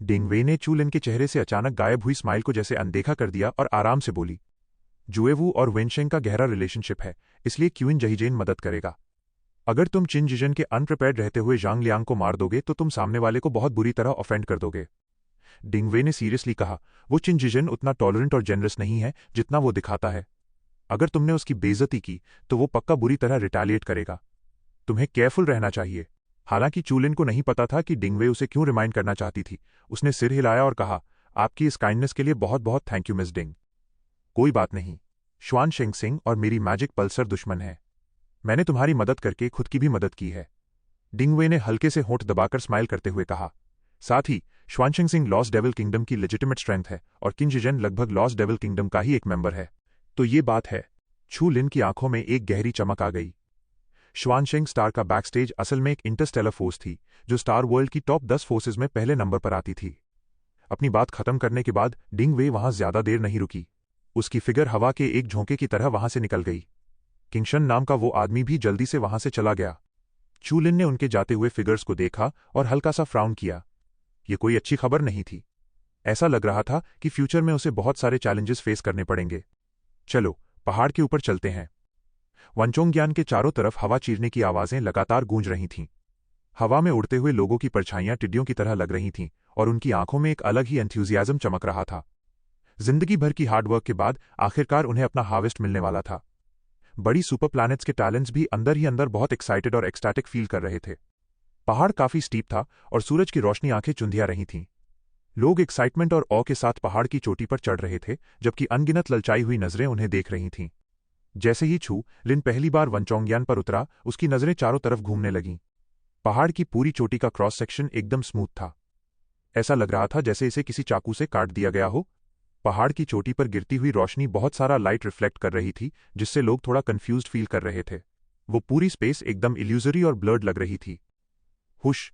डिंग वे ने चू लिन के चेहरे से अचानक गायब हुई स्माइल को जैसे अनदेखा कर दिया और आराम से बोली, जुएवू और वेनशेंग का गहरा रिलेशनशिप है, इसलिए क्यूइन जहीजेन मदद करेगा। अगर तुम चिन जिजन के अनप्रिपेयर्ड रहते हुए जांग लियांग को मार दोगे तो तुम सामने वाले को बहुत बुरी तरह ऑफेंड कर दोगे। डिंग वे ने सीरियसली कहा, वो चिन जिजन उतना टॉलरेंट और जेनरस नहीं है जितना वो दिखाता है। अगर तुमने उसकी बेइज्जती की तो वो पक्का बुरी तरह रिटेलिएट करेगा। तुम्हें केयरफुल रहना चाहिए। हालांकि चूलिन को नहीं पता था कि डिंग वे उसे क्यों रिमाइंड करना चाहती थी। उसने सिर हिलाया और कहा, आपकी इस काइंडनेस के लिए बहुत बहुत थैंक यू मिस डिंग। कोई बात नहीं। श्वान शेंग सिंह और मेरी मैजिक पल्सर दुश्मन है। मैंने तुम्हारी मदद करके खुद की भी मदद की है। डिंग वे ने हल्के से होंठ दबाकर स्माइल करते हुए कहा। साथ ही श्वानशिंग सिंह लॉस्ट डेविल किंगडम की लेजिटिमेट स्ट्रेंथ है और किन जिजन लगभग लॉस्ट डेविल किंगडम का ही एक मेंबर है। तो ये बात है। छू लिन की आंखों में एक गहरी चमक आ गई। श्वानशिंग स्टार का बैकस्टेज असल में एक इंटरस्टेलर फोर्स थी जो स्टार वर्ल्ड की टॉप 10 फोर्सेज में पहले नंबर पर आती थी। अपनी बात खत्म करने के बाद डिंग वे वहां ज्यादा देर नहीं रुकी। उसकी फिगर हवा के एक झोंके की तरह वहां से निकल गई। किंगशन नाम का वो आदमी भी जल्दी से वहां से चला गया। चू लिन ने उनके जाते हुए फिगर्स को देखा और हल्का सा फ्राउन किया। ये कोई अच्छी खबर नहीं थी। ऐसा लग रहा था कि फ्यूचर में उसे बहुत सारे चैलेंजेस फेस करने पड़ेंगे। चलो पहाड़ के ऊपर चलते हैं। वनचोंग्यान के चारों तरफ हवा चीरने की आवाजें लगातार गूंज रही थीं। हवा में उड़ते हुए लोगों की परछाइयां टिड्डियों की तरह लग रही थीं और उनकी आंखों में एक अलग ही एंथुजियाज्म चमक रहा था। जिंदगी भर की हार्डवर्क के बाद आखिरकार उन्हें अपना हार्वेस्ट मिलने वाला था। बड़ी सुपर प्लैनेट्स के टैलेंट्स भी अंदर ही अंदर बहुत एक्साइटेड और एक्सटैटिक फील कर रहे थे। पहाड़ काफी स्टीप था और सूरज की रोशनी आंखें चुंधिया रही थीं। लोग एक्साइटमेंट और ऑ के साथ पहाड़ की चोटी पर चढ़ रहे थे, जबकि अनगिनत ललचाई हुई नजरें उन्हें देख रही थीं। जैसे ही छू लिन पहली बार वनचोंग्यान पर उतरा, उसकी नजरें चारों तरफ घूमने लगीं। पहाड़ की पूरी चोटी का क्रॉस सेक्शन एकदम स्मूथ था। ऐसा लग रहा था जैसे इसे किसी चाकू से काट दिया गया हो। पहाड़ की चोटी पर गिरती हुई रोशनी बहुत सारा लाइट रिफ्लेक्ट कर रही थी, जिससे लोग थोड़ा कंफ्यूज्ड फील कर रहे थे। वो पूरी स्पेस एकदम इल्यूजरी और ब्लर्ड लग रही थी। हुश!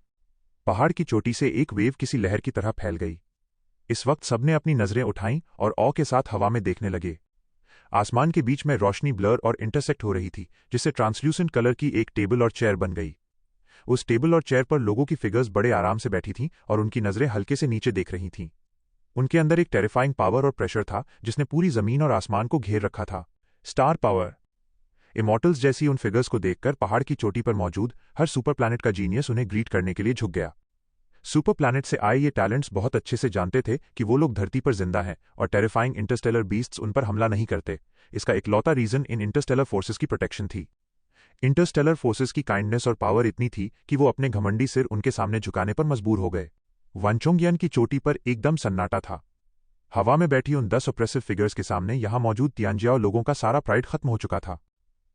पहाड़ की चोटी से एक वेव किसी लहर की तरह फैल गई। इस वक्त सबने अपनी नजरें उठाईं और ऑ के साथ हवा में देखने लगे। आसमान के बीच में रोशनी ब्लर और इंटरसेक्ट हो रही थी, जिससे ट्रांसल्यूसेंट कलर की एक टेबल और चेयर बन गई। उस टेबल और चेयर पर लोगों की फिगर्स बड़े आराम से बैठी थीं और उनकी नजरें हल्के से नीचे देख रही थीं। उनके अंदर एक टेरिफाइंग पावर और प्रेशर था जिसने पूरी जमीन और आसमान को घेर रखा था। Star power. इमॉर्टल्स जैसी उन फिगर्स को देखकर पहाड़ की चोटी पर मौजूद हर सुपर प्लैनेट का जीनियस उन्हें ग्रीट करने के लिए झुक गया। सुपर प्लैनेट से आए ये टैलेंट्स बहुत अच्छे से जानते थे कि वो लोग धरती पर जिंदा हैं और टेरिफाइंग इंटरस्टेलर बीस्ट्स उन पर हमला नहीं करते। इसका इकलौता रीजन इन इंटरस्टेलर फोर्सेस की प्रोटेक्शन थी। इंटरस्टेलर फोर्सेस की काइंडनेस और पावर इतनी थी कि वो अपने घमंडी सिर उनके सामने झुकाने पर मजबूर हो गए। वनचोंग्यान की चोटी पर एकदम सन्नाटा था। हवा में बैठी उन 10 ऑप्रेसिव फिगर्स के सामने यहां मौजूद तियानजियाओ लोगों का सारा प्राइड खत्म हो चुका था।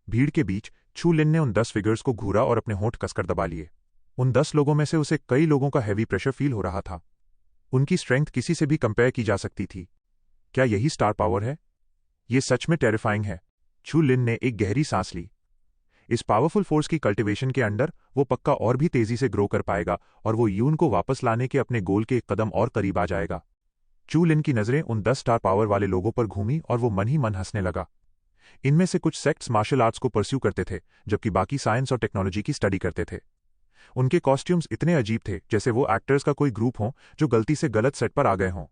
भीड़ के बीच छू लिन ने उन 10 फिगर्स को घूरा और अपने होंठ कसकर दबा लिए। उन 10 लोगों में से उसे कई लोगों का हैवी प्रेशर फील हो रहा था। उनकी स्ट्रेंथ किसी से भी कंपेयर की जा सकती थी। क्या यही स्टार पावर है? ये सच में टेरिफाइंग है। छू लिन ने एक गहरी सांस ली। इस पावरफुल फोर्स की कल्टिवेशन के अंडर वो पक्का और भी तेजी से ग्रो कर पाएगा और वो यून को वापस लाने के अपने गोल के एक कदम और करीब आ जाएगा। चू लिन की नजरें उन 10 स्टार पावर वाले लोगों पर घूमी और वो मन ही मन हंसने लगा। इनमें से कुछ सेक्ट्स मार्शल आर्ट्स को परस्यू करते थे, जबकि बाकी साइंस और टेक्नोलॉजी की स्टडी करते थे। उनके कॉस्ट्यूम्स इतने अजीब थे जैसे वो एक्टर्स का कोई ग्रुप हो जो गलती से गलत सेट पर आ गए हों।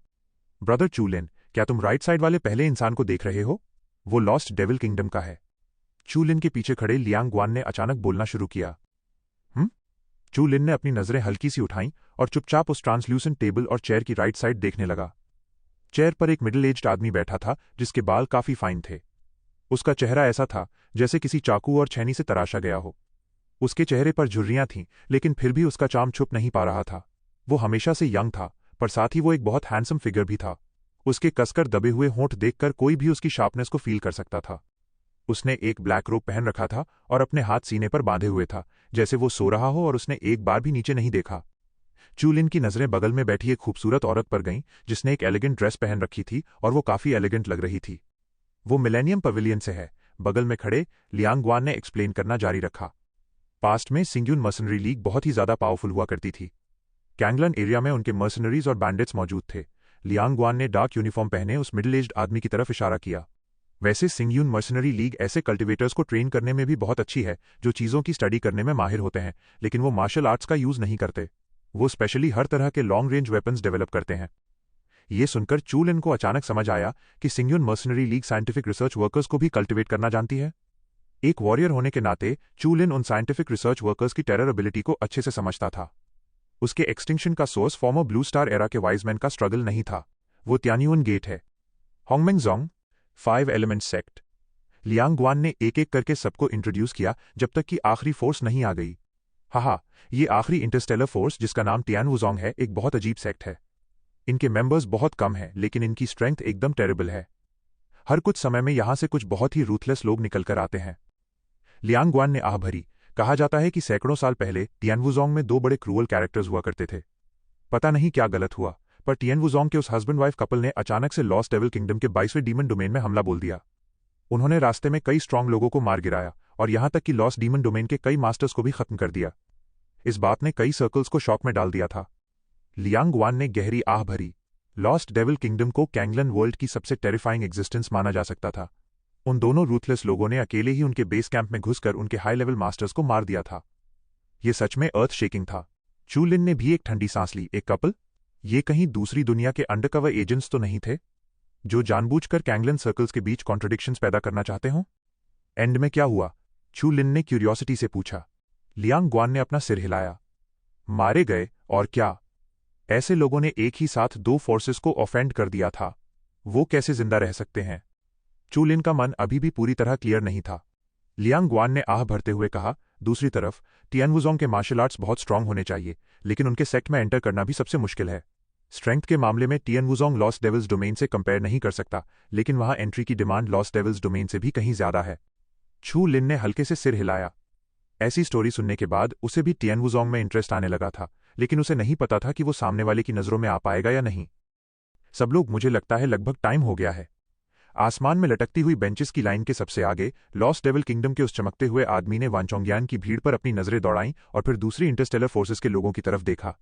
ब्रदर चू लिन, क्या तुम राइट साइड वाले पहले इंसान को देख रहे हो? वो लॉस्ट डेविल किंगडम का है। चू लिन के पीछे खड़े लियांग ग्वान ने अचानक बोलना शुरू किया। चू लिन ने अपनी नजरें हल्की सी उठाईं और चुपचाप उस ट्रांसल्यूसेंट टेबल और चेयर की राइट साइड देखने लगा। चेयर पर एक मिडिल एज्ड आदमी बैठा था जिसके बाल काफी फाइन थे। उसका चेहरा ऐसा था जैसे किसी चाकू और छेनी से तराशा गया हो। उसके चेहरे पर झुर्रियां थीं, लेकिन फिर भी उसका चार्म छुप नहीं पा रहा था। वो हमेशा से यंग था, पर साथ ही वो एक बहुत हैंडसम फिगर भी था। उसके कसकर दबे हुए होंठ देखकर कोई भी उसकी शार्पनेस को फील कर सकता था। उसने एक ब्लैक रोब पहन रखा था और अपने हाथ सीने पर बांधे हुए था, जैसे वो सो रहा हो और उसने एक बार भी नीचे नहीं देखा। चू लिन की नजरें बगल में बैठी एक खूबसूरत औरत पर गईं, जिसने एक एलिगेंट ड्रेस पहन रखी थी और वो काफी एलिगेंट लग रही थी। वो मिलेनियम पवेलियन से है। बगल में खड़े लियांग ग्वान ने एक्सप्लेन करना जारी रखा। पास्ट में सिंग्यून मर्सनरी लीग बहुत ही ज्यादा पावरफुल हुआ करती थी। कैंगलन एरिया में उनके मर्सनरीज और बैंडिट्स मौजूद थे। लियांग ग्वान ने डार्क यूनिफॉर्म पहने उस मिडिल एज्ड आदमी की तरफ इशारा किया। वैसे सिंग्यून मर्सनरी लीग ऐसे कल्टिवेटर्स को ट्रेन करने में भी बहुत अच्छी है जो चीजों की स्टडी करने में माहिर होते हैं, लेकिन वो मार्शल आर्ट्स का यूज नहीं करते। वो स्पेशली हर तरह के लॉन्ग रेंज वेपन्स डेवलप करते हैं। ये सुनकर चू लिन को अचानक समझ आया कि सिंगयून mercenary league scientific research workers को भी कल्टिवेट करना जानती है। एक वॉरियर होने के नाते चू लिन उन साइंटिफिक रिसर्च वर्कर्स की टेरर एबिलिटी को अच्छे से समझता था। उसके एक्सटिंक्शन का source former blue star era के वाइजमैन का स्ट्रगल नहीं था, वो त्यान्युन गेट है। Hongmeng Zong 5 element sect. Liang Guan ने एक एक करके सबको इंट्रोड्यूस किया जब तक कि आखिरी फोर्स नहीं आ गई। हाहा, ये आखिरी इंटरस्टेलर फोर्स जिसका नाम टियानवुजोंग है एक बहुत अजीब सेक्ट है। इनके मेंबर्स बहुत कम हैं लेकिन इनकी स्ट्रेंथ एकदम टेरेबल है। हर कुछ समय में यहां से कुछ बहुत ही रूथलेस लोग निकलकर आते हैं। लियांग ग्वान ने आह भरी। कहा जाता है कि सैकड़ों साल पहले टियानवुजोंग में 2 बड़े क्रूअल कैरेक्टर्स हुआ करते थे। पता नहीं क्या गलत हुआ, पर टियानवुजोंग के उस हस्बैंड वाइफ कपल ने अचानक से लॉस्ट डेविल किंगडम के 22वें डीमन डोमेन में हमला बोल दिया। उन्होंने रास्ते में कई स्ट्रांग लोगों को मार गिराया और यहां तक कि लॉस्ट डीमन डोमेन के कई मास्टर्स को भी खत्म कर दिया। इस बात ने कई सर्कल्स को शॉक में डाल दिया था। लियांग ग्वान ने गहरी आह भरी। लॉस्ट डेविल किंगडम को कैंगलन वर्ल्ड की सबसे टेरिफाइंग एग्जिस्टेंस माना जा सकता था। उन दोनों रूथलेस लोगों ने अकेले ही उनके बेस कैंप में घुसकर उनके हाई लेवल मास्टर्स को मार दिया था। ये सच में अर्थ शेकिंग था। चू लिन ने भी एक ठंडी सांस ली। एक कपल? ये कहीं दूसरी दुनिया के अंडरकवर एजेंट्स तो नहीं थे जो जानबूझकर कैंगलन सर्कल्स के बीच कॉन्ट्रडिक्शंस पैदा करना चाहते हों? एंड में क्या हुआ? चू लिन ने क्यूरियोसिटी से पूछा। लियांग ग्वान ने अपना सिर हिलाया। मारे गए, और क्या? ऐसे लोगों ने एक ही साथ 2 फोर्सेस को ऑफेंड कर दिया था। वो कैसे जिंदा रह सकते हैं? चू लिन का मन अभी भी पूरी तरह क्लियर नहीं था। लियांग ग्वान ने आह भरते हुए कहा, दूसरी तरफ टियानवुजोंग के मार्शल आर्ट्स बहुत स्ट्रांग होने चाहिए, लेकिन उनके सेक्ट में एंटर करना भी सबसे मुश्किल है। स्ट्रेंथ के मामले में टियानवुजोंग लॉस्ट डेविल्स डोमेन से कंपेयर नहीं कर सकता, लेकिन वहां एंट्री की डिमांड लॉस्ट डेविल्स डोमेन से भी कहीं ज्यादा है। चू लिन ने हल्के से सिर हिलाया। ऐसी स्टोरी सुनने के बाद उसे भी टियानवुजोंग में इंटरेस्ट आने लगा था, लेकिन उसे नहीं पता था कि वो सामने वाले की नजरों में आ पाएगा या नहीं। सब लोग, मुझे लगता है लगभग टाइम हो गया है। आसमान में लटकती हुई बेंचेस की लाइन के सबसे आगे लॉस्ट डेविल किंगडम के उस चमकते हुए आदमी ने वानचोंग्यान की भीड़ पर अपनी नजरें दौड़ाईं और फिर दूसरी इंटरस्टेलर फोर्सेस के लोगों की तरफ देखा।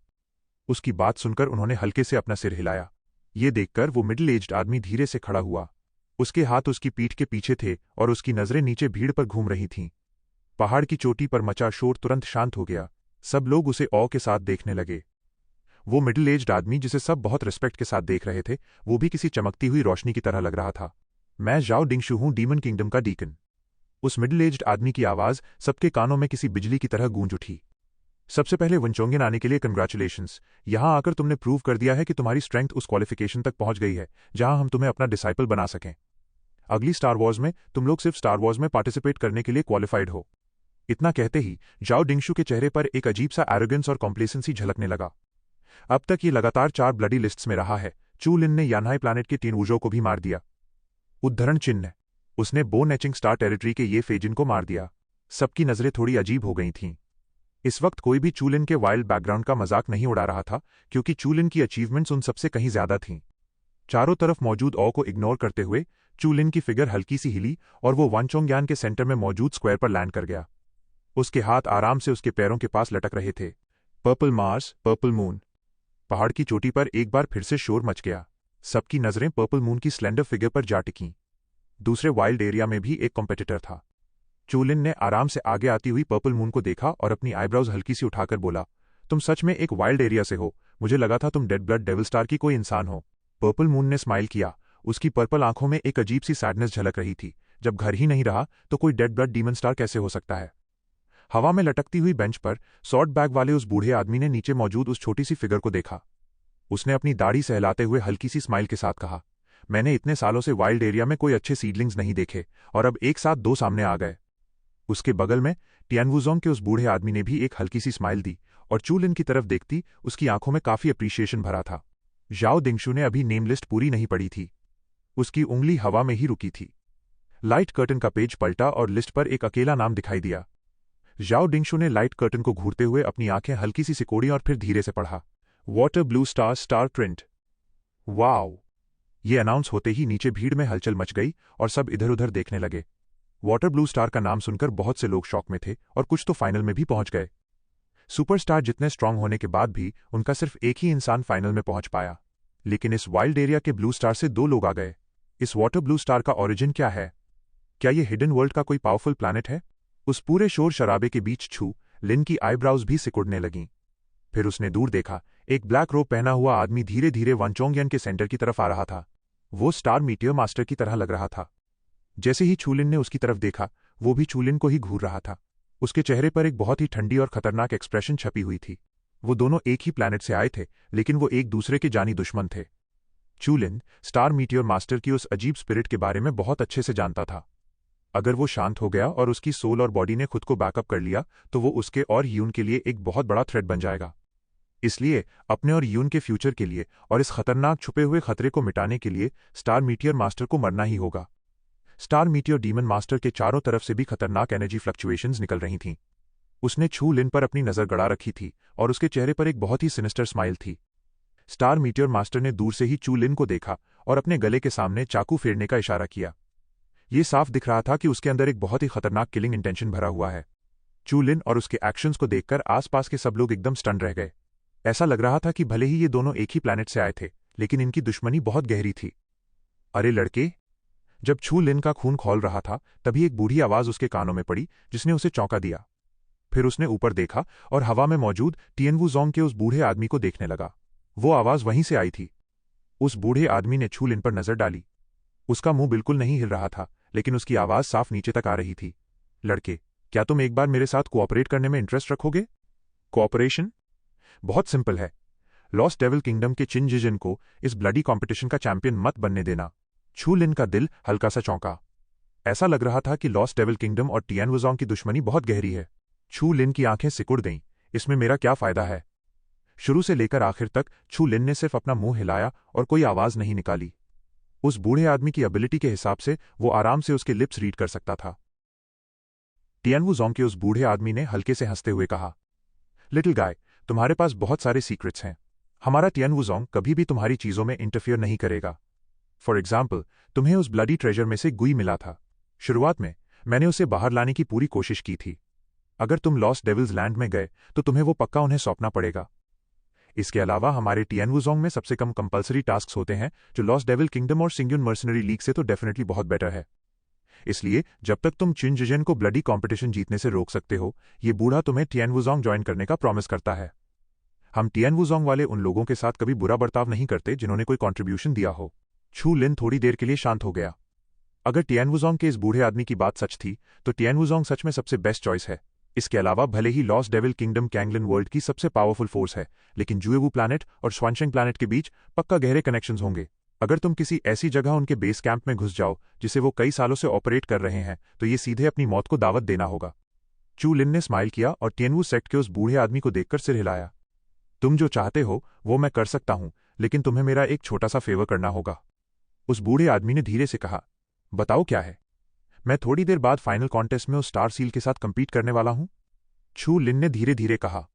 उसकी बात सुनकर उन्होंने हल्के से अपना सिर हिलाया। ये देखकर वो मिडिल एज्ड आदमी धीरे से खड़ा हुआ। उसके हाथ उसकी पीठ के पीछे थे और उसकी नजरें नीचे भीड़ पर घूम रही थीं। पहाड़ की चोटी पर मचा शोर तुरंत शांत हो गया। सब लोग उसे औ के साथ देखने लगे। वो मिडिल एज्ड आदमी जिसे सब बहुत रिस्पेक्ट के साथ देख रहे थे, वो भी किसी चमकती हुई रोशनी की तरह लग रहा था। मैं जाओ डिंगशु हूं, डीमन किंगडम का डीकन। उस मिडिल एज्ड आदमी की आवाज सबके कानों में किसी बिजली की तरह गूंज उठी। सबसे पहले वनचोंगियन आने के लिए कंग्रेचुलेशंस। यहां आकर तुमने प्रूव कर दिया है कि तुम्हारी स्ट्रेंथ उस क्वालिफिकेशन तक पहुंच गई है जहां हम तुम्हें अपना डिसाइपल बना सकें। अगली स्टार वॉर्स में तुम लोग सिर्फ स्टार वॉर्स में पार्टिसिपेट करने के लिए क्वालिफाइड हो। इतना कहते ही जाओ डिंगशु के चेहरे पर एक अजीब सा एरोगेंस और कॉम्प्लेसेंसी झलकने लगा। अब तक ये लगातार 4 ब्लडी लिस्ट्स में रहा है। चू लिन ने यानहाई प्लैनेट के 3 वुजो को भी मार दिया। उद्धरण चिन्ह, उसने बो नेचिंग स्टार टेरिटरी के ये फेजिन को मार दिया। सबकी नजरें थोड़ी अजीब हो गई थीं। इस वक्त कोई भी चूलिन के वाइल्ड बैकग्राउंड का मजाक नहीं उड़ा रहा था, क्योंकि चूलिन की अचीवमेंट्स उन सबसे कहीं ज्यादा थीं। चारों तरफ मौजूद औ को इग्नोर करते हुए चूलिन की फिगर हल्की सी हिली और वो वानचोंग्यान के सेंटर में मौजूद स्क्वायर पर लैंड कर गया। उसके हाथ आराम से उसके पैरों के पास लटक रहे थे। Purple Mars, purple moon. पहाड़ की चोटी पर एक बार फिर से शोर मच गया। सबकी नजरें पर्पल मून की स्लेंडर फिगर पर जा टिकीं। दूसरे वाइल्ड एरिया में भी एक कॉम्पिटिटर था। चूलिन ने आराम से आगे आती हुई पर्पल मून को देखा और अपनी आईब्राउज हल्की सी उठाकर बोला, तुम सच में एक वाइल्ड एरिया से हो? मुझे लगा था तुम डेड ब्लड डेविल स्टार की कोई इंसान हो। पर्पल मून ने स्माइल किया। उसकी पर्पल आंखों में एक अजीब सी सैडनेस झलक रही थी। जब घर ही नहीं रहा तो कोई डेड ब्लड डीमन स्टार कैसे हो सकता है? हवा में लटकती हुई बेंच पर सॉर्ट बैग वाले उस बूढ़े आदमी ने नीचे मौजूद उस छोटी सी फिगर को देखा। उसने अपनी दाढ़ी सहलाते हुए हल्की सी स्माइल के साथ कहा, मैंने इतने सालों से वाइल्ड एरिया में कोई अच्छे सीडलिंग्स नहीं देखे और अब एक साथ 2 सामने आ गए। उसके बगल में टियानवुजोंग के उस बूढ़े आदमी ने भी एक हल्की सी स्माइल दी और चूलिन की तरफ देखती उसकी आंखों में काफी अप्रिशिएशन भरा था। जाओ डिंगशु ने अभी नेम लिस्ट पूरी नहीं पड़ी थी। उसकी उंगली हवा में ही रुकी थी। लाइट कर्टन का पेज पलटा और लिस्ट पर एक अकेला नाम दिखाई दिया। जाओ डिंगशु ने लाइट कर्टन को घूरते हुए अपनी आंखें हल्की सी सिकोड़ी और फिर धीरे से पढ़ा, water blue star star print. Wow! ये अनाउंस होते ही नीचे भीड़ में हलचल मच गई और सब इधर उधर देखने लगे। वाटर ब्लू स्टार का नाम सुनकर बहुत से लोग शॉक में थे और कुछ तो फाइनल में भी पहुंच गए। सुपरस्टार जितने स्ट्रांग होने के बाद भी उनका सिर्फ एक ही इंसान फाइनल में पहुंच पाया, लेकिन इस वाइल्ड एरिया के ब्लू स्टार से 2 लोग आ गए। इस वाटर ब्लू स्टार का ओरिजिन क्या है? क्या ये हिडन वर्ल्ड का कोई पावरफुल प्लैनेट है? उस पूरे शोर शराबे के बीच छू लिन की आईब्राउज भी सिकुड़ने लगीं। फिर उसने दूर देखा, एक ब्लैक रोब पहना हुआ आदमी धीरे धीरे वनचोंगियन के सेंटर की तरफ आ रहा था। वो स्टार मीटियर मास्टर की तरह लग रहा था। जैसे ही चूलिन ने उसकी तरफ देखा, वो भी चूलिन को ही घूर रहा था। उसके चेहरे पर एक बहुत ही ठंडी और खतरनाक एक्सप्रेशन छपी हुई थी। वो दोनों एक ही प्लैनेट से आए थे, लेकिन वो एक दूसरे के जानी दुश्मन थे। चूलिन स्टार मीटियर मास्टर की उस अजीब स्पिरिट के बारे में बहुत अच्छे से जानता था। अगर वो शांत हो गया और उसकी सोल और बॉडी ने खुद को बैकअप कर लिया, तो वो उसके और यून के लिए एक बहुत बड़ा थ्रेट बन जाएगा। इसलिए अपने और यून के फ्यूचर के लिए और इस खतरनाक छुपे हुए खतरे को मिटाने के लिए स्टार मीटियर मास्टर को मरना ही होगा। स्टार मीटियर डीमन मास्टर के चारों तरफ से भी खतरनाक एनर्जी फ्लक्चुएशंस निकल रही थीं। उसने छू लिन पर अपनी नजर गड़ा रखी थी और उसके चेहरे पर एक बहुत ही सिनिस्टर स्माइल थी। स्टार मीटियर मास्टर ने दूर से ही चू लिन को देखा और अपने गले के सामने चाकू फेरने का इशारा किया। ये साफ दिख रहा था कि उसके अंदर एक बहुत ही खतरनाक किलिंग इंटेंशन भरा हुआ है। चू लिन और उसके एक्शंस को देखकर आसपास के सब लोग एकदम स्टन रह गए। ऐसा लग रहा था कि भले ही ये दोनों एक ही प्लैनेट से आए थे, लेकिन इनकी दुश्मनी बहुत गहरी थी। अरे लड़के! जब छू लिन का खून खौल रहा था, तभी एक बूढ़ी आवाज उसके कानों में पड़ी, जिसने उसे चौंका दिया। फिर उसने ऊपर देखा और हवा में मौजूद टियनवू जोंग के उस बूढ़े आदमी को देखने लगा। वो आवाज वहीं से आई थी। उस बूढ़े आदमी ने छू लिन पर नजर डाली। उसका मुंह बिल्कुल नहीं हिल रहा था, लेकिन उसकी आवाज साफ नीचे तक आ रही थी। लड़के, क्या तुम एक बार मेरे साथ कोऑपरेट करने में इंटरेस्ट रखोगे? कोऑपरेशन? बहुत सिंपल है। लॉस्ट डेविल किंगडम के चिन जिजन को इस ब्लडी कॉम्पिटिशन का चैंपियन मत बनने देना। छू लिन का दिल हल्का सा चौंका। ऐसा लग रहा था कि लॉस्ट डेविल किंगडम और टियानवुजोंग की दुश्मनी बहुत गहरी है। छू लिन की आंखें सिकुड़ गईं। इसमें मेरा क्या फायदा है? शुरू से लेकर आखिर तक छू लिन ने सिर्फ अपना मुंह हिलाया और कोई आवाज नहीं निकाली। उस बूढ़े आदमी की एबिलिटी के हिसाब से वो आराम से उसके लिप्स रीड कर सकता था। टियानवुजोंग के उस बूढ़े आदमी ने हल्के से हंसते हुए कहा, लिटिल गाय, तुम्हारे पास बहुत सारे सीक्रेट्स हैं। हमारा टियानवुजोंग कभी भी तुम्हारी चीजों में इंटरफियर नहीं करेगा। फॉर एग्जाम्पल, तुम्हें उस ब्लडी ट्रेजर में से गुई मिला था। शुरुआत में मैंने उसे बाहर लाने की पूरी कोशिश की थी। अगर तुम लॉस्ट डेविल्स लैंड में गए तो तुम्हें वो पक्का उन्हें सौंपना पड़ेगा। इसके अलावा हमारे टियानवुजोंग में सबसे कम कंपल्सरी टास्क होते हैं, जो लॉस्ट डेविल किंगडम और सिंग्यून मर्सनरी लीग से तो डेफिनेटली बहुत बेटर है। इसलिए जब तक तुम चिन जिजन को ब्लडी कॉम्पिटिशन जीतने से रोक सकते हो, ये बूढ़ा तुम्हें टियानवुजोंग ज्वाइन करने का प्रॉमिस करता है। हम टियानवुजोंग वाले उन लोगों के साथ कभी बुरा बर्ताव नहीं करते जिन्होंने कोई कॉन्ट्रीब्यूशन दिया हो। छू लिन थोड़ी देर के लिए शांत हो गया। अगर टियानवुजोंग के इस बूढ़े आदमी की बात सच थी, तो टियानवुजोंग सच में सबसे बेस्ट चॉइस है। इसके अलावा भले ही lost devil kingdom Canglin world की सबसे पावरफुल फोर्स है, लेकिन जुएवू प्लैनेट और स्वानशेंग प्लैनेट के बीच पक्का गहरे कनेक्शंस होंगे। अगर तुम किसी ऐसी जगह उनके बेस कैंप में घुस जाओ जिसे वो कई सालों से ऑपरेट कर रहे हैं, तो ये सीधे अपनी मौत को दावत देना होगा। चू लिन ने स्माइल किया और टियानवू सेक्ट के उस बूढ़े आदमी को देखकर सिर हिलाया। तुम जो चाहते हो वो मैं कर सकता हूं, लेकिन तुम्हें मेरा एक छोटा सा फेवर करना होगा। उस बूढ़े आदमी ने धीरे से कहा, बताओ क्या है? मैं थोड़ी देर बाद फाइनल कॉन्टेस्ट में उस स्टार सील के साथ कंपीट करने वाला हूं। छू लिन ने धीरे धीरे कहा।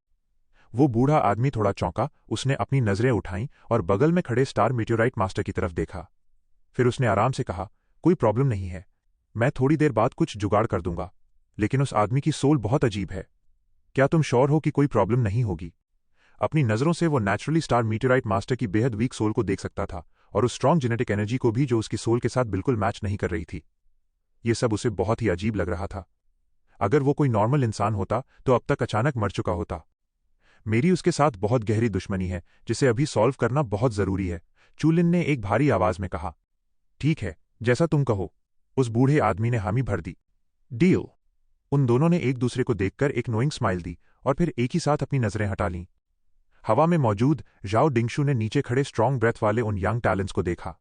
वो बूढ़ा आदमी थोड़ा चौंका, उसने अपनी नजरें उठाईं और बगल में खड़े स्टार मीटियोराइट मास्टर की तरफ देखा। फिर उसने आराम से कहा, कोई प्रॉब्लम नहीं है, मैं थोड़ी देर बाद कुछ जुगाड़ कर दूंगा। लेकिन उस आदमी की सोल बहुत अजीब है। क्या तुम श्योर हो कि कोई प्रॉब्लम नहीं होगी? अपनी नजरों से वो नेचुरली स्टार मीटियोराइट मास्टर की बेहद वीक सोल को देख सकता था, और उस स्ट्रॉन्ग जेनेटिक एनर्जी को भी जो उसकी सोल के साथ बिल्कुल मैच नहीं कर रही थी। ये सब उसे बहुत ही अजीब लग रहा था। अगर वो कोई नॉर्मल इंसान होता तो अब तक अचानक मर चुका होता। मेरी उसके साथ बहुत गहरी दुश्मनी है, जिसे अभी सॉल्व करना बहुत जरूरी है, चू लिन ने एक भारी आवाज में कहा। ठीक है, जैसा तुम कहो, उस बूढ़े आदमी ने हामी भर दी। डील। उन दोनों ने एक दूसरे को देखकर एक नोइंग स्माइल दी और फिर एक ही साथ अपनी नजरें हटा लीं। हवा में मौजूद जाओ डिंगशू ने नीचे खड़े स्ट्रॉन्ग ब्रेथ वाले उन यंग टैलेंट्स को देखा।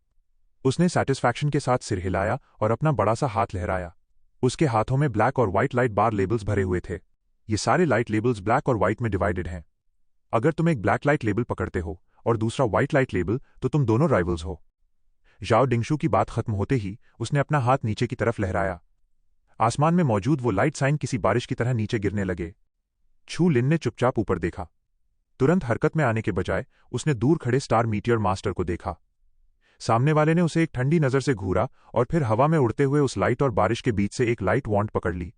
उसने सैटिस्फैक्शन के साथ सिर हिलाया और अपना बड़ा सा हाथ लहराया। उसके हाथों में ब्लैक और व्हाइट लाइट बार लेबल्स भरे हुए थे। ये सारे लाइट लेबल्स ब्लैक और व्हाइट में डिवाइडेड हैं। अगर तुम एक ब्लैक लाइट लेबल पकड़ते हो और दूसरा व्हाइट लाइट लेबल, तो तुम दोनों राइवल्स हो। जाओ डिंगशू की बात खत्म होते ही उसने अपना हाथ नीचे की तरफ लहराया। आसमान में मौजूद वो लाइट साइन किसी बारिश की तरह नीचे गिरने लगे। छू लिन ने चुपचाप ऊपर देखा। तुरंत हरकत में आने के बजाय उसने दूर खड़े स्टार मीटियर मास्टर को देखा। सामने वाले ने उसे एक ठंडी नजर से घूरा और फिर हवा में उड़ते हुए उस लाइट और बारिश के बीच से एक लाइट वॉन्ट पकड़ ली।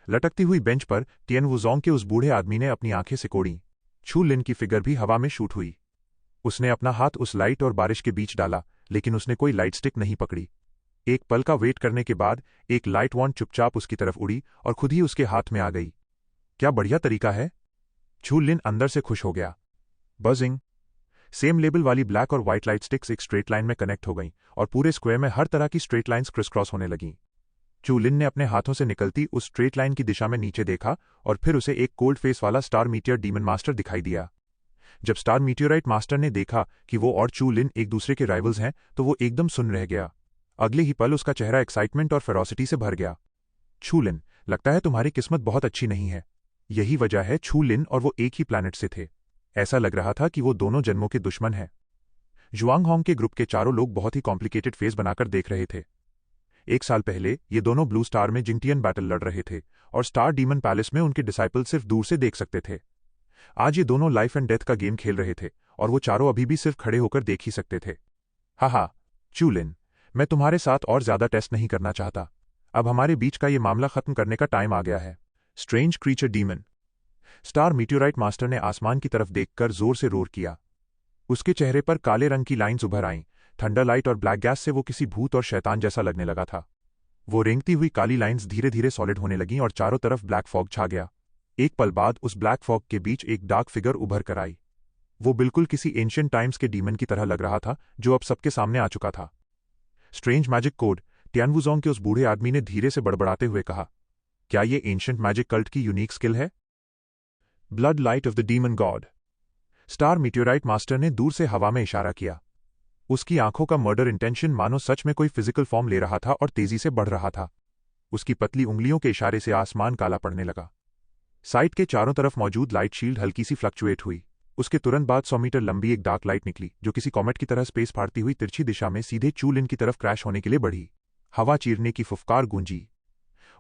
लटकती हुई बेंच पर टियानवुजोंग के उस बूढ़े आदमी ने अपनी आंखें सिकोड़ी। छू लिन की फिगर भी हवा में शूट हुई। उसने अपना हाथ उस लाइट और बारिश के बीच डाला, लेकिन उसने कोई लाइट स्टिक नहीं पकड़ी। एक पल का वेट करने के बाद एक लाइट वॉन्ट चुपचाप उसकी तरफ उड़ी और खुद ही उसके हाथ में आ गई। क्या बढ़िया तरीका है! चू लिन अंदर से खुश हो गया। बजिंग। सेम लेबल वाली ब्लैक और व्हाइट लाइट स्टिक्स एक स्ट्रेट लाइन में कनेक्ट हो गईं और पूरे स्क्वायर में हर तरह की स्ट्रेट लाइंस क्रिस क्रॉस होने लगीं। चू लिन ने अपने हाथों से निकलती उस स्ट्रेट लाइन की दिशा में नीचे देखा और फिर उसे एक कोल्ड फेस वाला स्टार मीटियर डीमन मास्टर दिखाई दिया। जब स्टार मीटियोराइट मास्टर ने देखा कि वो और चू लिन एक दूसरे के राइवल्स हैं तो वो एकदम सुन्न रह गया। अगले ही पल उसका चेहरा एक्साइटमेंट और फेरोसिटी से भर गया। चू लिन, लगता है तुम्हारी किस्मत बहुत अच्छी नहीं है। यही वजह है चू लिन और वो एक ही प्लैनेट से थे। ऐसा लग रहा था कि वो दोनों जन्मों के दुश्मन हैं। जुआंग होंग के ग्रुप के चारों लोग बहुत ही कॉम्प्लिकेटेड फेस बनाकर देख रहे थे। 1 साल पहले ये दोनों ब्लू स्टार में जिंगटियन बैटल लड़ रहे थे और स्टार डीमन पैलेस में उनके डिसाइपल सिर्फ दूर से देख सकते थे। आज ये दोनों लाइफ एंड डेथ का गेम खेल रहे थे और वो चारों अभी भी सिर्फ खड़े होकर देख ही सकते थे। हा, चू लिन, मैं तुम्हारे साथ और ज्यादा टेस्ट नहीं करना चाहता। अब हमारे बीच का ये मामला खत्म करने का टाइम आ गया है। Strange creature demon. Star meteorite master ने आसमान की तरफ देखकर जोर से रोर किया। उसके चेहरे पर काले रंग की लाइंस उभर आईं। थंडर लाइट और ब्लैक गैस से वो किसी भूत और शैतान जैसा लगने लगा था। वो रेंगती हुई काली लाइंस धीरे धीरे सॉलिड होने लगीं और चारों तरफ ब्लैक फॉग छा गया। एक पल बाद उस ब्लैक फॉग के बीच एक डार्क फिगर उभर कर आई। वो बिल्कुल किसी एंशिएंट टाइम्स के डीमन की तरह लग रहा था जो अब सबके सामने आ चुका था। स्ट्रेंज मैजिक कोड, टियानवुजोंग के उस बूढ़े आदमी ने धीरे से बड़बड़ाते हुए कहा। क्या ये एंशिएंट मैजिक कल्ट की यूनिक स्किल है? Blood light of the demon God. Star meteorite master ने दूर से हवा में इशारा किया। उसकी आंखों का मर्डर इंटेंशन मानो सच में कोई फिजिकल फॉर्म ले रहा था और तेजी से बढ़ रहा था। उसकी पतली उंगलियों के इशारे से आसमान काला पड़ने लगा। साइट के चारों तरफ मौजूद लाइट शील्ड हल्की सी फ्लक्चुएट हुई। उसके तुरंत बाद 100 मीटर लंबी एक डार्क लाइट निकली जो किसी कॉमेट की तरह स्पेस फाड़ती हुई तिरछी दिशा में सीधे चू लिन की तरफ क्रैश होने के लिए बढ़ी। हवा चीरने की फुफकार गूंजी।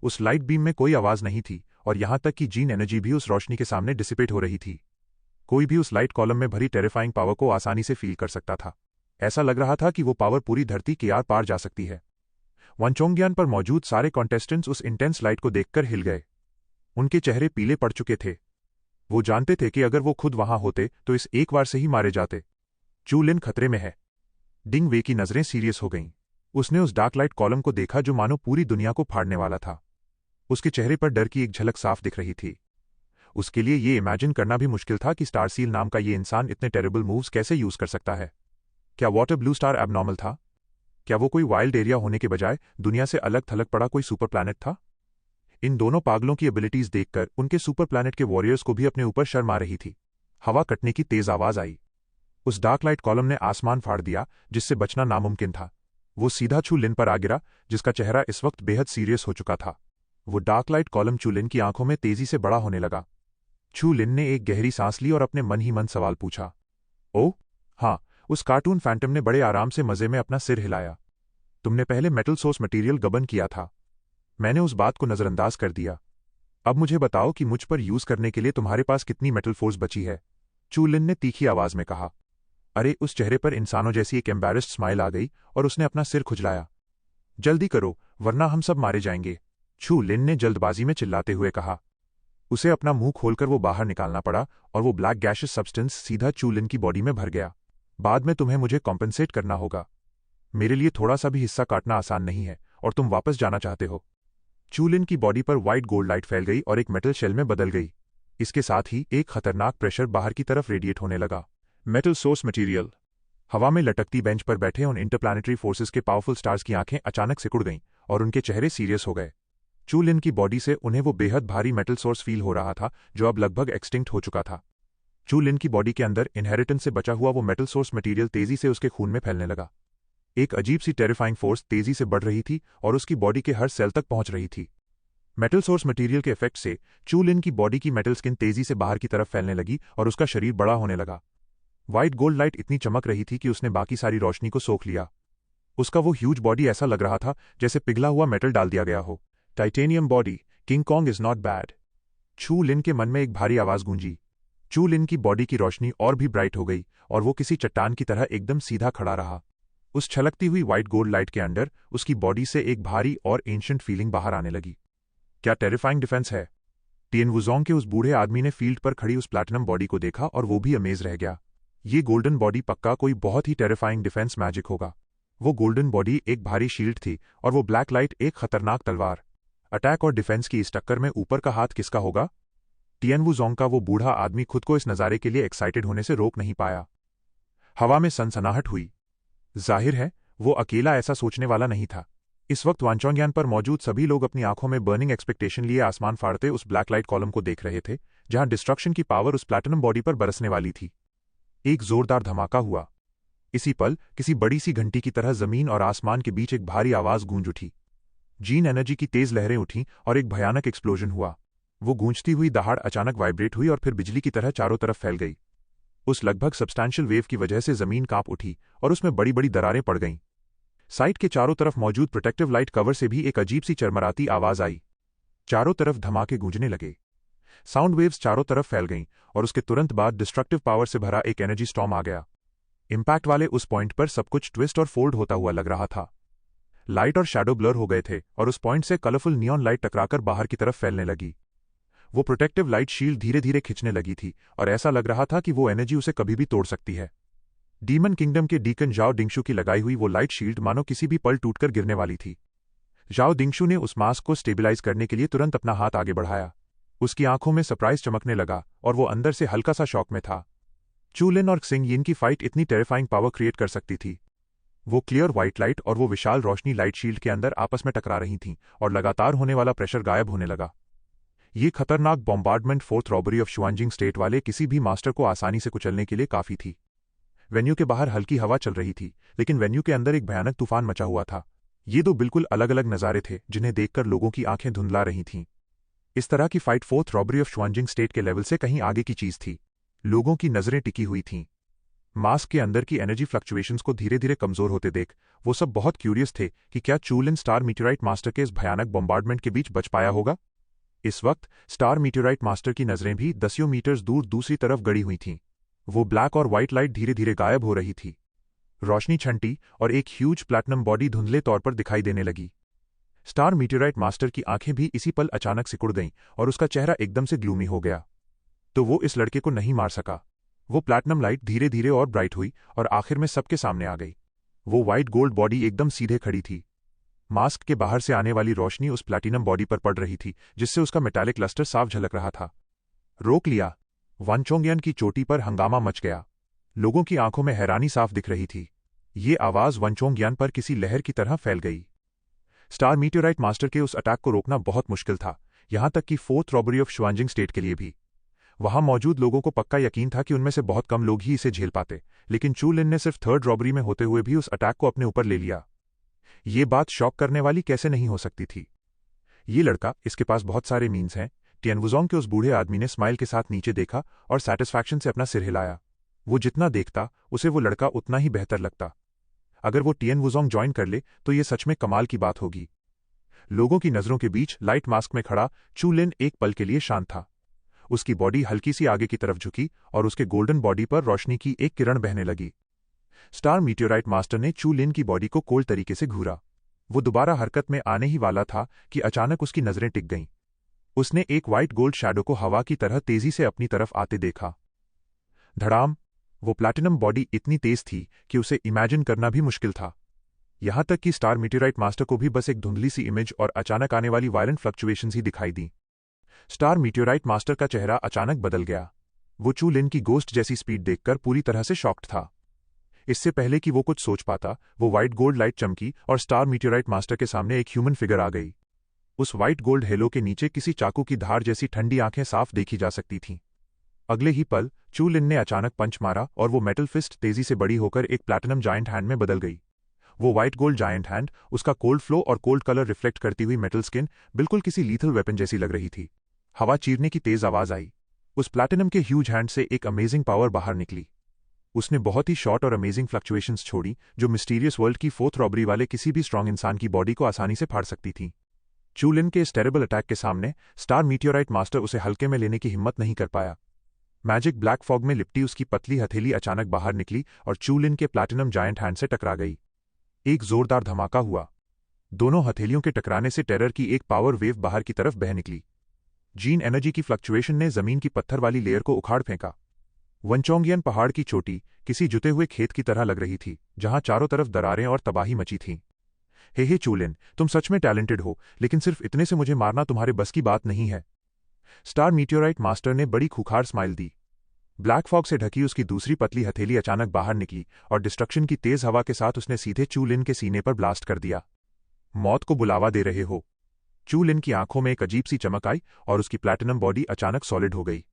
उस लाइट बीम में कोई आवाज नहीं थी और यहां तक कि जीन एनर्जी भी उस रोशनी के सामने डिसिपेट हो रही थी। कोई भी उस लाइट कॉलम में भरी टेरिफाइंग पावर को आसानी से फील कर सकता था। ऐसा लग रहा था कि वो पावर पूरी धरती के आर पार जा सकती है। वनचोंगियान पर मौजूद सारे कॉन्टेस्टेंट्स उस इंटेंस लाइट को देखकर हिल गए। उनके चेहरे पीले पड़ चुके थे। वो जानते थे कि अगर वो खुद वहां होते तो इस एक बार से ही मारे जाते। चू लिन खतरे में है। डिंग वे की नजरें सीरियस हो गईं। उसने उस डार्क लाइट कॉलम को देखा जो मानो पूरी दुनिया को फाड़ने वाला था। उसके चेहरे पर डर की एक झलक साफ दिख रही थी। उसके लिए ये इमेजिन करना भी मुश्किल था कि स्टारसील नाम का ये इंसान इतने टेरेबल मूव्स कैसे यूज कर सकता है। क्या वाटर ब्लू स्टार एबनॉर्मल था? क्या वो कोई वाइल्ड एरिया होने के बजाय दुनिया से अलग थलग पड़ा कोई सुपर प्लैनेट था? इन दोनों पागलों की एबिलिटीज देखकर उनके सुपर प्लैनेट के वॉरियर्स को भी अपने ऊपर शर्म आ रही थी। हवा कटने की तेज आवाज आई। उस डार्क लाइट कॉलम ने आसमान फाड़ दिया जिससे बचना नामुमकिन था। वो सीधा चू लिन पर आ गिरा जिसका चेहरा इस वक्त बेहद सीरियस हो चुका था। वो डार्क लाइट कॉलम चू लिन की आंखों में तेजी से बड़ा होने लगा। चू लिन ने एक गहरी सांस ली और अपने मन ही मन सवाल पूछा। ओह हाँ, उस कार्टून फैंटम ने बड़े आराम से मजे में अपना सिर हिलाया। तुमने पहले मेटल सोर्स मटेरियल गबन किया था। मैंने उस बात को नजरअंदाज कर दिया। अब मुझे बताओ कि मुझ पर यूज करने के लिए तुम्हारे पास कितनी मेटल फोर्स बची है? चू लिन ने तीखी आवाज में कहा। अरे, उस चेहरे पर इंसानों जैसी एक एम्बैरेस्ड स्माइल आ गई और उसने अपना सिर खुजलाया। जल्दी करो वरना हम सब मारे जाएंगे, चू लिन ने जल्दबाजी में चिल्लाते हुए कहा। उसे अपना मुंह खोलकर वो बाहर निकालना पड़ा और वो ब्लैक गैशियस सब्सटेंस सीधा चू लिन की बॉडी में भर गया। बाद में तुम्हें मुझे कॉम्पेंसेट करना होगा। मेरे लिए थोड़ा सा भी हिस्सा काटना आसान नहीं है और तुम वापस जाना चाहते हो। चू लिन की बॉडी पर व्हाइट गोल्ड लाइट फैल गई और एक मेटल शेल में बदल गई। इसके साथ ही एक खतरनाक प्रेशर बाहर की तरफ रेडिएट होने लगा। Metal source material. हवा में लटकती बेंच पर बैठे उन इंटरप्लैनेटरी फोर्सेस के पावरफुल स्टार्स की आंखें अचानक सिकुड़ गईं और उनके चेहरे सीरियस हो गए। चू लिन की बॉडी से उन्हें वो बेहद भारी मेटल सोर्स फील हो रहा था जो अब लगभग एक्सटिंक्ट हो चुका था। चू लिन की बॉडी के अंदर इनहेरिटेंस से बचा हुआ वो मेटल सोर्स मटेरियल तेजी से उसके खून में फैलने लगा। एक अजीब सी टेरिफाइंग फोर्स तेजी से बढ़ रही थी और उसकी बॉडी के हर सेल तक पहुंच रही थी। मेटल सोर्स मटेरियल के इफेक्ट से चू लिन की बॉडी की मेटल स्किन तेजी से बाहर की तरफ फैलने लगी और उसका शरीर बड़ा होने लगा। व्हाइट गोल्ड लाइट इतनी चमक रही थी कि उसने बाकी सारी रोशनी को सोख लिया। उसका वो ह्यूज बॉडी ऐसा लग रहा था जैसे पिघला हुआ मेटल डाल दिया गया हो। Titanium body, king Kong is not bad. चू लिन के मन में एक भारी आवाज गूंजी। चू लिन की बॉडी की रोशनी और भी ब्राइट हो गई और वो किसी चट्टान की तरह एकदम सीधा खड़ा रहा। उस छलकती हुई व्हाइट गोल्ड लाइट के अंदर उसकी बॉडी से एक भारी और एंशिएंट फीलिंग बाहर आने लगी। क्या टेरिफाइंग डिफेंस है? टियानवुजोंग के उस बूढ़े आदमी ने फील्ड पर खड़ी उस प्लैटिनम बॉडी को देखा और वो भी अमेज रह गया। ये गोल्डन बॉडी पक्का कोई बहुत ही टेरिफाइंग डिफेंस मैजिक होगा। वो गोल्डन बॉडी एक भारी शील्ड थी और वो ब्लैक लाइट एक खतरनाक तलवार। अटैक और डिफेंस की इस टक्कर में ऊपर का हाथ किसका होगा? टियनवुज़ोंग का वो बूढ़ा आदमी खुद को इस नज़ारे के लिए एक्साइटेड होने से रोक नहीं पाया। हवा में सनसनाहट हुई। जाहिर है वो अकेला ऐसा सोचने वाला नहीं था। इस वक्त वांचोंग्यान पर मौजूद सभी लोग अपनी आंखों में बर्निंग एक्सपेक्टेशन लिए आसमान फाड़ते उस ब्लैक लाइट कॉलम को देख रहे थे, जहां डिस्ट्रक्शन की पावर उस प्लैटिनम बॉडी पर बरसने वाली थी। एक जोरदार धमाका हुआ। इसी पल किसी बड़ी सी घंटी की तरह जमीन और आसमान के बीच एक भारी आवाज गूंज उठी। जीन एनर्जी की तेज लहरें उठीं और एक भयानक एक्सप्लोजन हुआ। वो गूंजती हुई दहाड़ अचानक वाइब्रेट हुई और फिर बिजली की तरह चारों तरफ फैल गई। उस लगभग सब्सटैंशियल वेव की वजह से जमीन कांप उठी और उसमें बड़ी बड़ी दरारें पड़ गईं। साइट के चारों तरफ मौजूद प्रोटेक्टिव लाइट कवर से भी एक अजीब सी चरमराती आवाज आई। चारों तरफ धमाके गूंजने लगे। साउंड वेव्स चारों तरफ फैल गईं और उसके तुरंत बाद डिस्ट्रक्टिव पावर से भरा एक एनर्जी स्टॉर्म आ गया। इम्पैक्ट वाले उस पॉइंट पर सब कुछ ट्विस्ट और फोल्ड होता हुआ लग रहा था। लाइट और शैडो ब्लर हो गए थे और उस पॉइंट से कलरफुल नियॉन लाइट टकराकर बाहर की तरफ फैलने लगी। वो प्रोटेक्टिव लाइट शील्ड धीरे धीरे खिंचने लगी थी और ऐसा लग रहा था कि वो एनर्जी उसे कभी भी तोड़ सकती है। डीमन किंगडम के डीकन जाओ डिंगशु की लगाई हुई वो लाइट शील्ड मानो किसी भी पल टूटकर गिरने वाली थी। जाओ डिंगशु ने उस मास्क को स्टेबलाइज करने के लिए तुरंत अपना हाथ आगे बढ़ाया। उसकी आंखों में सरप्राइज चमकने लगा और वो अंदर से हल्का सा शॉक में था। चूलिन और क्सिंग यिन की फाइट इतनी टेरिफाइंग पावर क्रिएट कर सकती थी। वो क्लियर व्हाइट लाइट और वो विशाल रोशनी लाइट शील्ड के अंदर आपस में टकरा रही थीं और लगातार होने वाला प्रेशर गायब होने लगा। ये खतरनाक bombardment fourth robbery of Shuangjing state वाले किसी भी मास्टर को आसानी से कुचलने के लिए काफी थी। वेन्यू के बाहर हल्की हवा चल रही थी, लेकिन वेन्यू के अंदर एक भयानक तूफान मचा हुआ था। ये दो बिल्कुल अलग अलग नज़ारे थे जिन्हें देखकर लोगों की आंखें धुंधला रही थीं। इस तरह की fight fourth robbery of Shuangjing state के लेवल से कहीं आगे की चीज थी। लोगों की नजरें टिकी हुई थीं। मास्क के अंदर की एनर्जी फ्लक्चुएशंस को धीरे धीरे कमजोर होते देख वो सब बहुत क्यूरियस थे कि क्या चूलिन स्टार मीटेराइट मास्टर के इस भयानक बॉम्बार्डमेंट के बीच बच पाया होगा। इस वक्त स्टार मीटेराइट मास्टर की नजरें भी दसियों मीटर्स दूर दूसरी तरफ गड़ी हुई थीं। वो ब्लैक और व्हाइट लाइट धीरे धीरे गायब हो रही थी। रोशनी छंटी और एक ह्यूज प्लैटिनम बॉडी धुंधले तौर पर दिखाई देने लगी। स्टार मीटेराइट मास्टर की आंखें भी इसी पल अचानक सिकुड़ गईं और उसका चेहरा एकदम से ग्लूमी हो गया। तो वो इस लड़के को नहीं मार सका। वो प्लैटिनम लाइट धीरे धीरे और ब्राइट हुई और आखिर में सबके सामने आ गई। वो व्हाइट गोल्ड बॉडी एकदम सीधे खड़ी थी। मास्क के बाहर से आने वाली रोशनी उस प्लैटिनम बॉडी पर पड़ रही थी, जिससे उसका मेटालिक लस्टर साफ झलक रहा था। रोक लिया। वांचोंगियन की चोटी पर हंगामा मच गया। लोगों की आंखों में हैरानी साफ दिख रही थी। ये आवाज वांचोंगियन पर किसी लहर की तरह फैल गई। स्टार मीटेराइट मास्टर के उस अटैक को रोकना बहुत मुश्किल था, यहां तक कि fourth robbery of Shuangjing state के लिए भी। वहां मौजूद लोगों को पक्का यकीन था कि उनमें से बहुत कम लोग ही इसे झेल पाते, लेकिन चू लिन ने सिर्फ थर्ड रॉबरी में होते हुए भी उस अटैक को अपने ऊपर ले लिया। ये बात शॉक करने वाली कैसे नहीं हो सकती थी। ये लड़का, इसके पास बहुत सारे मीन्स हैं। टियनवुज़ोंग के उस बूढ़े आदमी ने स्माइल के साथ नीचे देखा और सैटिस्फैक्शन से अपना सिर हिलाया। वो जितना देखता उसे वो लड़का उतना ही बेहतर लगता। अगर वो टियनवुज़ोंग ज्वाइन कर ले तो ये सच में कमाल की बात होगी। लोगों की नजरों के बीच लाइट मास्क में खड़ा चू लिन एक पल के लिए शांत था। उसकी बॉडी हल्की सी आगे की तरफ झुकी और उसके गोल्डन बॉडी पर रोशनी की एक किरण बहने लगी। स्टार मीटेराइट मास्टर ने चू लिन की बॉडी को कोल्ड तरीके से घूरा। वो दोबारा हरकत में आने ही वाला था कि अचानक उसकी नजरें टिक गईं। उसने एक व्हाइट गोल्ड शैडो को हवा की तरह तेजी से अपनी तरफ आते देखा। धड़ाम! वो प्लैटिनम बॉडी इतनी तेज थी कि उसे इमेजिन करना भी मुश्किल था। यहां तक कि स्टार मीटेराइट मास्टर को भी बस एक धुंधली सी इमेज और अचानक आने वाली वायलेंट फ्लक्चुएशंस ही दिखाई दी। स्टार मीटेराइट मास्टर का चेहरा अचानक बदल गया। वो चू लिन की गोस्ट जैसी स्पीड देखकर पूरी तरह से शॉक्ड था। इससे पहले कि वो कुछ सोच पाता, वो व्हाइट गोल्ड लाइट चमकी और स्टार मीटेराइट मास्टर के सामने एक ह्यूमन फिगर आ गई। उस व्हाइट गोल्ड हेलो के नीचे किसी चाकू की धार जैसी ठंडी आंखें साफ देखी जा सकती थीं। अगले ही पल चू लिन ने अचानक पंच मारा और वो मेटल फिस्ट तेजी से बड़ी होकर एक प्लैटिनम जायंट हैंड में बदल गई। वो व्हाइट गोल्ड जायंट हैंड, उसका कोल्ड फ्लो और कोल्ड कलर रिफ्लेक्ट करती हुई मेटल स्किन, बिल्कुल किसी लीथल वेपन जैसी लग रही थी। हवा चीरने की तेज आवाज आई। उस प्लैटिनम के ह्यूज हैंड से एक अमेजिंग पावर बाहर निकली। उसने बहुत ही शॉर्ट और अमेजिंग फ्लक्चुएशंस छोड़ी जो मिस्टीरियस वर्ल्ड की फोर्थ रॉबरी वाले किसी भी स्ट्रांग इंसान की बॉडी को आसानी से फाड़ सकती थी। चू लिन के इस टेरेबल अटैक के सामने स्टार मीटेराइट मास्टर उसे हल्के में लेने की हिम्मत नहीं कर पाया। मैजिक ब्लैक फॉग में लिपटी उसकी पतली हथेली अचानक बाहर निकली और चू लिन के प्लैटिनम जायंट हैंड से टकरा गई। एक जोरदार धमाका हुआ। दोनों हथेलियों के टकराने से टेरर की एक पावर वेव बाहर की तरफ बह निकली। जीन एनर्जी की फ्लक्चुएशन ने जमीन की पत्थर वाली लेयर को उखाड़ फेंका। वंचोंगियन पहाड़ की चोटी किसी जुते हुए खेत की तरह लग रही थी, जहां चारों तरफ दरारें और तबाही मची थीं। हे चू लिन, तुम सच में टैलेंटेड हो, लेकिन सिर्फ इतने से मुझे मारना तुम्हारे बस की बात नहीं है। स्टार मीटियोराइट मास्टर ने बड़ी खूंखार स्माइल दी। ब्लैक फॉग से ढकी उसकी दूसरी पतली हथेली अचानक बाहर निकली और डिस्ट्रक्शन की तेज हवा के साथ उसने सीधे चू लिन के सीने पर ब्लास्ट कर दिया। मौत को बुलावा दे रहे हो। चू लिन की आंखों में एक अजीब सी चमक आई और उसकी प्लैटिनम बॉडी अचानक सॉलिड हो गई।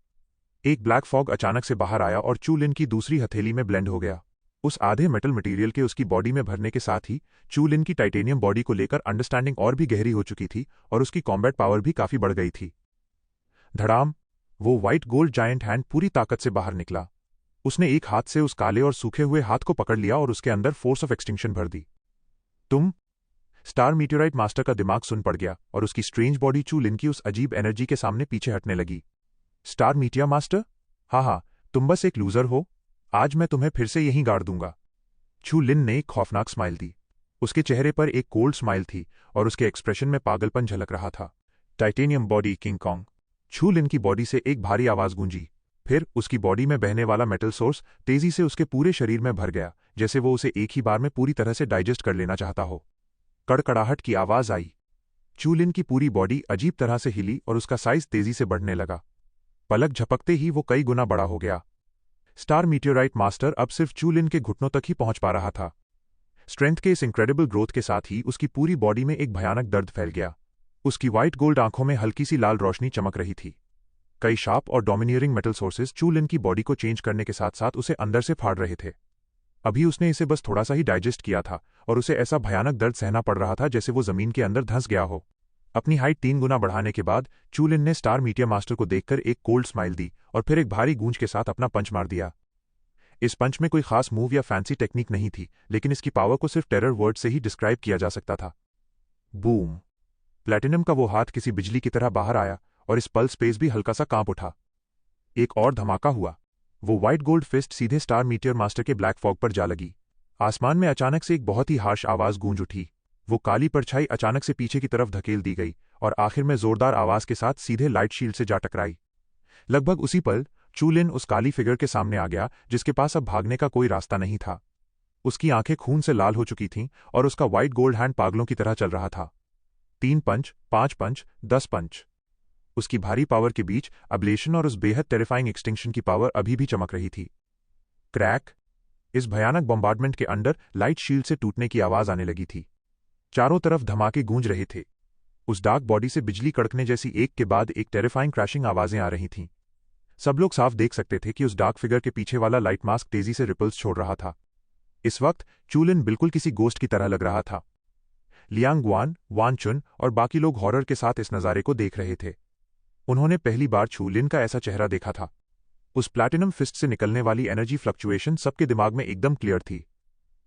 एक ब्लैक फॉग अचानक से बाहर आया और चू लिन की दूसरी हथेली में ब्लेंड हो गया। उस आधे मेटल मटेरियल के उसकी बॉडी में भरने के साथ ही चू लिन की टाइटेनियम बॉडी को लेकर अंडरस्टैंडिंग और भी गहरी हो चुकी थी और उसकी कॉम्बैट पावर भी काफी बढ़ गई थी। धड़ाम, वो व्हाइट गोल्ड जायंट हैंड पूरी ताकत से बाहर निकला। उसने एक हाथ से उस काले और सूखे हुए हाथ को पकड़ लिया और उसके अंदर फोर्स ऑफ एक्सटिंक्शन भर दी। तुम? स्टार मीटियोराइट मास्टर का दिमाग सुन पड़ गया और उसकी स्ट्रेंज बॉडी चू लिन की उस अजीब एनर्जी के सामने पीछे हटने लगी। Star meteor master? हाँ, तुम बस एक लूजर हो। आज मैं तुम्हें फिर से यहीं गाड़ दूंगा। चू लिन ने एक खौफनाक स्माइल दी। उसके चेहरे पर एक कोल्ड स्माइल थी और उसके एक्सप्रेशन में पागलपन झलक रहा था। Titanium body king Kong. चू लिन की बॉडी से एक भारी आवाज गूंजी। फिर उसकी बॉडी में बहने वाला मेटल सोर्स तेजी से उसके पूरे शरीर में भर गया, जैसे वो उसे एक ही बार में पूरी तरह से डाइजेस्ट कर लेना चाहता हो। कड़कड़ाहट की आवाज आई। चू लिन की पूरी बॉडी अजीब तरह से हिली और उसका साइज तेजी से बढ़ने लगा। पलक झपकते ही वो कई गुना बड़ा हो गया। स्टार मीटियोराइट मास्टर अब सिर्फ चू लिन के घुटनों तक ही पहुंच पा रहा था। स्ट्रेंथ के इस इनक्रेडिबल ग्रोथ के साथ ही उसकी पूरी बॉडी में एक भयानक दर्द फैल गया। उसकी व्हाइट गोल्ड आंखों में हल्की सी लाल रोशनी चमक रही थी। कई शार्प और डोमिनियरिंग मेटल सोर्सेज चू लिन की बॉडी को चेंज करने के साथ साथ उसे अंदर से फाड़ रहे थे। अभी उसने इसे बस थोड़ा सा ही डाइजेस्ट किया था और उसे ऐसा भयानक दर्द सहना पड़ रहा था जैसे वो जमीन के अंदर धंस गया हो। अपनी हाइट 3 गुना बढ़ाने के बाद चू लिन ने स्टार मीटिया मास्टर को देखकर एक कोल्ड स्माइल दी और फिर एक भारी गूंज के साथ अपना पंच मार दिया। इस पंच में कोई खास मूव या फैंसी टेक्निक नहीं थी, लेकिन इसकी पावर को सिर्फ टेरर वर्ड से ही डिस्क्राइब किया जा सकता था। बूम! प्लैटिनम का वो हाथ किसी बिजली की तरह बाहर आया और इस पल्स स्पेस भी हल्का सा कांप उठा। एक और धमाका हुआ। वो व्हाइट गोल्ड फिस्ट सीधे स्टार मीटियर मास्टर के ब्लैक फॉग पर जा लगी। आसमान में अचानक से एक बहुत ही हार्श आवाज गूंज उठी। वो काली परछाई अचानक से पीछे की तरफ धकेल दी गई और आखिर में जोरदार आवाज के साथ सीधे लाइट शील्ड से जा टकराई। लगभग उसी पल चू लिन उस काली फिगर के सामने आ गया जिसके पास अब भागने का कोई रास्ता नहीं था। उसकी आंखें खून से लाल हो चुकी थीं और उसका व्हाइट गोल्ड हैंड पागलों की तरह चल रहा था। 3 पंच, 5 पंच, 10 पंच। उसकी भारी पावर के बीच अब्लेशन और उस बेहद टेरिफाइंग एक्सटिंक्शन की पावर अभी भी चमक रही थी। क्रैक! इस भयानक बॉम्बार्डमेंट के अंदर लाइट शील्ड से टूटने की आवाज आने लगी थी। चारों तरफ धमाके गूंज रहे थे। उस डार्क बॉडी से बिजली कड़कने जैसी एक के बाद एक टेरिफाइंग क्रैशिंग आवाजें आ रही थीं। सब लोग साफ देख सकते थे कि उस डार्क फिगर के पीछे वाला लाइट मास्क तेजी से रिपल्स छोड़ रहा था। इस वक्त चू लिन बिल्कुल किसी गोस्ट की तरह लग रहा था। लियांग गुआन, वान चुन और बाकी लोग हॉरर के साथ इस नज़ारे को देख रहे थे। उन्होंने पहली बार चू लिन का ऐसा चेहरा देखा था। उस प्लैटिनम फिस्ट से निकलने वाली एनर्जी फ्लक्चुएशन सबके दिमाग में एकदम क्लियर थी।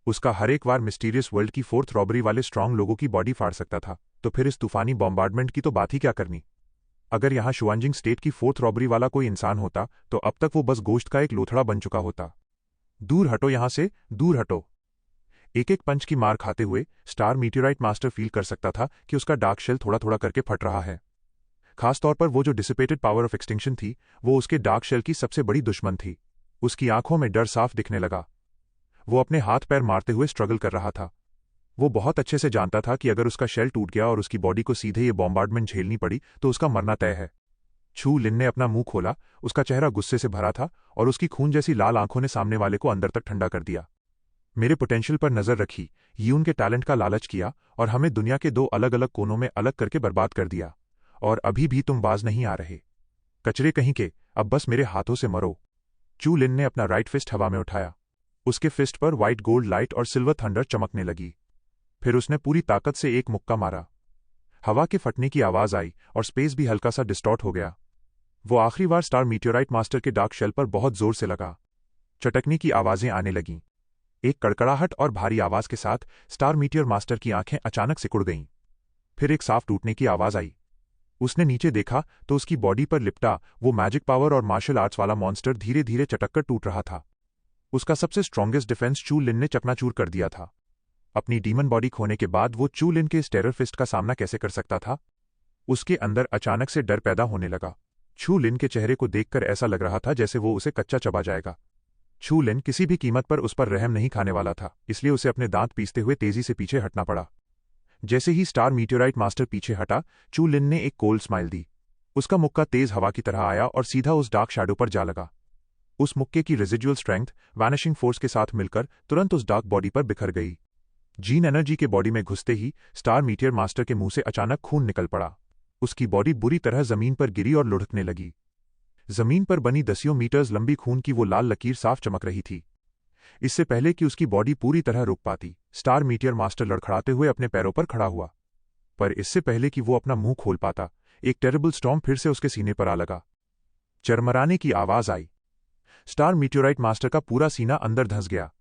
उसका हर एक वार मिस्टीरियस वर्ल्ड की 4th रॉबरी वाले स्ट्रांग लोगों की बॉडी फाड़ सकता था, तो फिर इस तूफानी बॉम्बार्डमेंट की तो बात ही क्या करनी। अगर यहां शुआंजिंग स्टेट की 4th रॉबरी वाला कोई इंसान होता तो अब तक वो बस गोश्त का एक लोथड़ा बन चुका होता। दूर हटो यहां से, दूर हटो। एक एक पंच की मार खाते हुए स्टार मीटियोराइट मास्टर फील कर सकता था कि उसका डार्क शेल थोड़ा थोड़ा करके फट रहा है। खासतौर पर वो जो डिसिपेटेड पावर ऑफ एक्सटिंक्शन थी, वो उसके डार्क शेल की सबसे बड़ी दुश्मन थी। उसकी आंखों में डर साफ दिखने लगा। वो अपने हाथ पैर मारते हुए स्ट्रगल कर रहा था। वो बहुत अच्छे से जानता था कि अगर उसका शेल टूट गया और उसकी बॉडी को सीधे ये बॉम्बार्डमेंट झेलनी पड़ी तो उसका मरना तय है। चू लिन ने अपना मुंह खोला, उसका चेहरा गुस्से से भरा था और उसकी खून जैसी लाल आंखों ने सामने वाले को अंदर तक ठंडा कर दिया। मेरे पोटेंशियल पर नजर रखी, यून के टैलेंट का लालच किया और हमें दुनिया के 2 अलग अलग कोनों में अलग करके बर्बाद कर दिया, और अभी भी तुम बाज नहीं आ रहे। कचरे कहीं के, अब बस मेरे हाथों से मरो। चू लिन ने अपना राइट फिस्ट हवा में उठाया। उसके फिस्ट पर व्हाइट गोल्ड लाइट और सिल्वर थंडर चमकने लगी। फिर उसने पूरी ताकत से एक मुक्का मारा। हवा के फटने की आवाज आई और स्पेस भी हल्का सा डिस्टॉर्ट हो गया। वो आखिरी बार स्टार मीटियोराइट मास्टर के डार्क शेल पर बहुत जोर से लगा। चटकने की आवाजें आने लगीं। एक कड़कड़ाहट और भारी आवाज के साथ स्टार मीटियर मास्टर की आंखें अचानक सिकुड़ गईं। फिर एक साफ टूटने की आवाज आई। उसने नीचे देखा तो उसकी बॉडी पर लिपटा वो मैजिक पावर और मार्शल आर्ट्स वाला मॉन्स्टर धीरे धीरे चटककर टूट रहा था। उसका सबसे स्ट्रॉन्गेस्ट डिफेंस चू लिन ने चकनाचूर कर दिया था। अपनी डीमन बॉडी खोने के बाद वो चू लिन के इस टेरर फिस्ट का सामना कैसे कर सकता था? उसके अंदर अचानक से डर पैदा होने लगा। चू लिन के चेहरे को देखकर ऐसा लग रहा था जैसे वो उसे कच्चा चबा जाएगा। चू लिन किसी भी कीमत पर उस पर रहम नहीं खाने वाला था, इसलिए उसे अपने दांत पीसते हुए तेजी से पीछे हटना पड़ा। जैसे ही स्टार मीटियोराइट मास्टर पीछे हटा, चू लिन ने एक कोल्ड स्माइल दी। उसका मुक्का तेज हवा की तरह आया और सीधा उस डार्क शैडो पर जा लगा। उस मुक्के की रेजिडुअल स्ट्रेंथ वैनिशिंग फोर्स के साथ मिलकर तुरंत उस डार्क बॉडी पर बिखर गई। जीन एनर्जी के बॉडी में घुसते ही स्टार मीटियर मास्टर के मुंह से अचानक खून निकल पड़ा। उसकी बॉडी बुरी तरह जमीन पर गिरी और लुढ़कने लगी। जमीन पर बनी दसियों मीटर्स लंबी खून की वो लाल लकीर साफ चमक रही थी। इससे पहले कि उसकी बॉडी पूरी तरह रुक पाती, स्टार मीटियर मास्टर लड़खड़ाते हुए अपने पैरों पर खड़ा हुआ। पर इससे पहले कि वो अपना मुंह खोल पाता, एक टेरेबल स्टॉर्म फिर से उसके सीने पर आ लगा। चरमराने की आवाज आई। स्टार मीटियोराइट मास्टर का पूरा सीना अंदर धंस गया।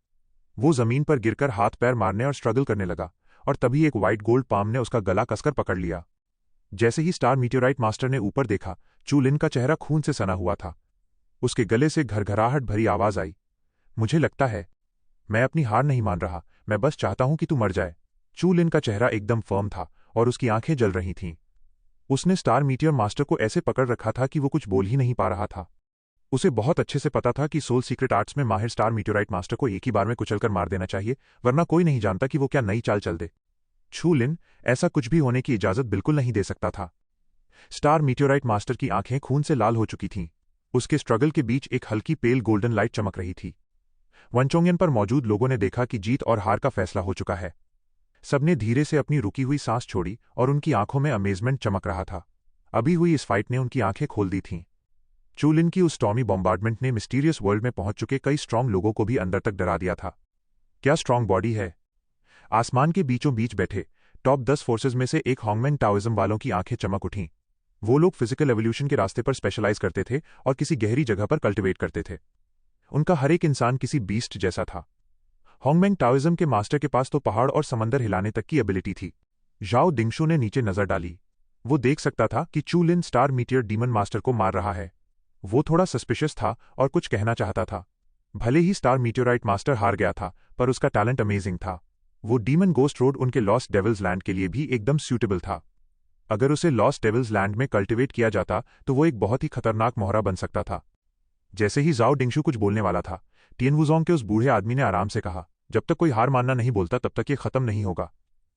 वो जमीन पर गिरकर हाथ पैर मारने और स्ट्रगल करने लगा, और तभी एक व्हाइट गोल्ड पाम ने उसका गला कसकर पकड़ लिया। जैसे ही स्टार मीटियोराइट मास्टर ने ऊपर देखा, चू लिन का चेहरा खून से सना हुआ था। उसके गले से घरघराहट भरी आवाज आई, मुझे लगता है मैं अपनी हार नहीं मान रहा, मैं बस चाहता हूं कि तू मर जाए। चू लिन का चेहरा एकदम फर्म था और उसकी आंखें जल रही थीं। उसने स्टार मीटियर मास्टर को ऐसे पकड़ रखा था कि वो कुछ बोल ही नहीं पा रहा था। उसे बहुत अच्छे से पता था कि सोल सीक्रेट आर्ट्स में माहिर स्टार मीटियोराइट मास्टर को एक ही बार में कुचलकर मार देना चाहिए, वरना कोई नहीं जानता कि वो क्या नई चाल चल दे। चू लिन ऐसा कुछ भी होने की इजाजत बिल्कुल नहीं दे सकता था। स्टार मीटियोराइट मास्टर की आंखें खून से लाल हो चुकी थीं। उसके स्ट्रगल के बीच एक हल्की पेल गोल्डन लाइट चमक रही थी। वनचोंगियन पर मौजूद लोगों ने देखा कि जीत और हार का फैसला हो चुका है। सबने धीरे से अपनी रुकी हुई सांस छोड़ी और उनकी आंखों में अमेजमेंट चमक रहा था। अभी हुई इस फाइट ने उनकी आंखें खोल दी थीं। चू लिन की उस स्टॉर्मी बॉम्बार्डमेंट ने मिस्टीरियस वर्ल्ड में पहुंच चुके कई स्ट्रांग लोगों को भी अंदर तक डरा दिया था। क्या स्ट्रांग बॉडी है! आसमान के बीचों बीच बैठे टॉप 10 फोर्सेज में से एक होंगमेंग टाओइज्म वालों की आंखें चमक उठीं। वो लोग फिजिकल एवोल्यूशन के रास्ते पर स्पेशलाइज करते थे और किसी गहरी जगह पर कल्टिवेट करते थे। उनका हर एक इंसान किसी बीस्ट जैसा था। होंगमेंग टाओइज्म के मास्टर के पास तो पहाड़ और समंदर हिलाने तक की एबिलिटी थी। जाओ दिंगशु ने नीचे नजर डाली। वो देख सकता था कि चू लिन स्टार मीटियर डीमन मास्टर को मार रहा है। वो थोड़ा सस्पिशियस था और कुछ कहना चाहता था। भले ही स्टार मीटियोराइट मास्टर हार गया था, पर उसका टैलेंट अमेजिंग था। वो डीमन गोस्ट रोड उनके लॉस्ट डेविल्स लैंड के लिए भी एकदम सूटेबल था। अगर उसे लॉस्ट डेविल्स लैंड में कल्टिवेट किया जाता तो वो एक बहुत ही खतरनाक मोहरा बन सकता था। जैसे ही जाओ डिंगशु कुछ बोलने वाला था, टियनवुजोंग के उस बूढ़े आदमी ने आराम से कहा, जब तक कोई हार मानना नहीं बोलता तब तक ये खत्म नहीं होगा।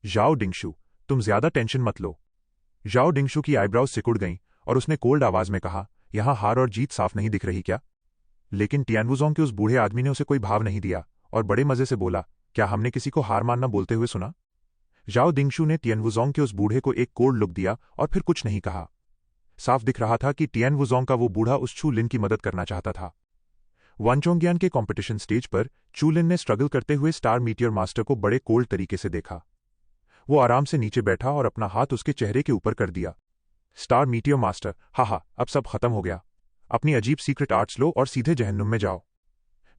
जाओ डिंगशु, तुम ज्यादा टेंशन मत लो। जाओ डिंगशु की आईब्राउज सिकुड़ गईं और उसने कोल्ड आवाज में कहा, यहां हार और जीत साफ नहीं दिख रही क्या? लेकिन टियनवुजोंग के उस बूढ़े आदमी ने उसे कोई भाव नहीं दिया और बड़े मजे से बोला, क्या हमने किसी को हार मानना बोलते हुए सुना? जाओ दिंगशु ने टियनवुजोंग के उस बूढ़े को एक कोल्ड लुक दिया और फिर कुछ नहीं कहा। साफ दिख रहा था कि टियनवुजोंग का वो बूढ़ा उस चू लिन की मदद करना चाहता था। वनचोंगियान के कंपटीशन स्टेज पर चू लिन ने स्ट्रगल करते हुए स्टार मीटियर मास्टर को बड़े कोल्ड तरीके से देखा। वो आराम से नीचे बैठा और अपना हाथ उसके चेहरे के ऊपर कर दिया। स्टार मीटियर मास्टर, हा, अब सब खत्म हो गया। अपनी अजीब सीक्रेट आर्ट्स लो और सीधे जहन्नुम में जाओ।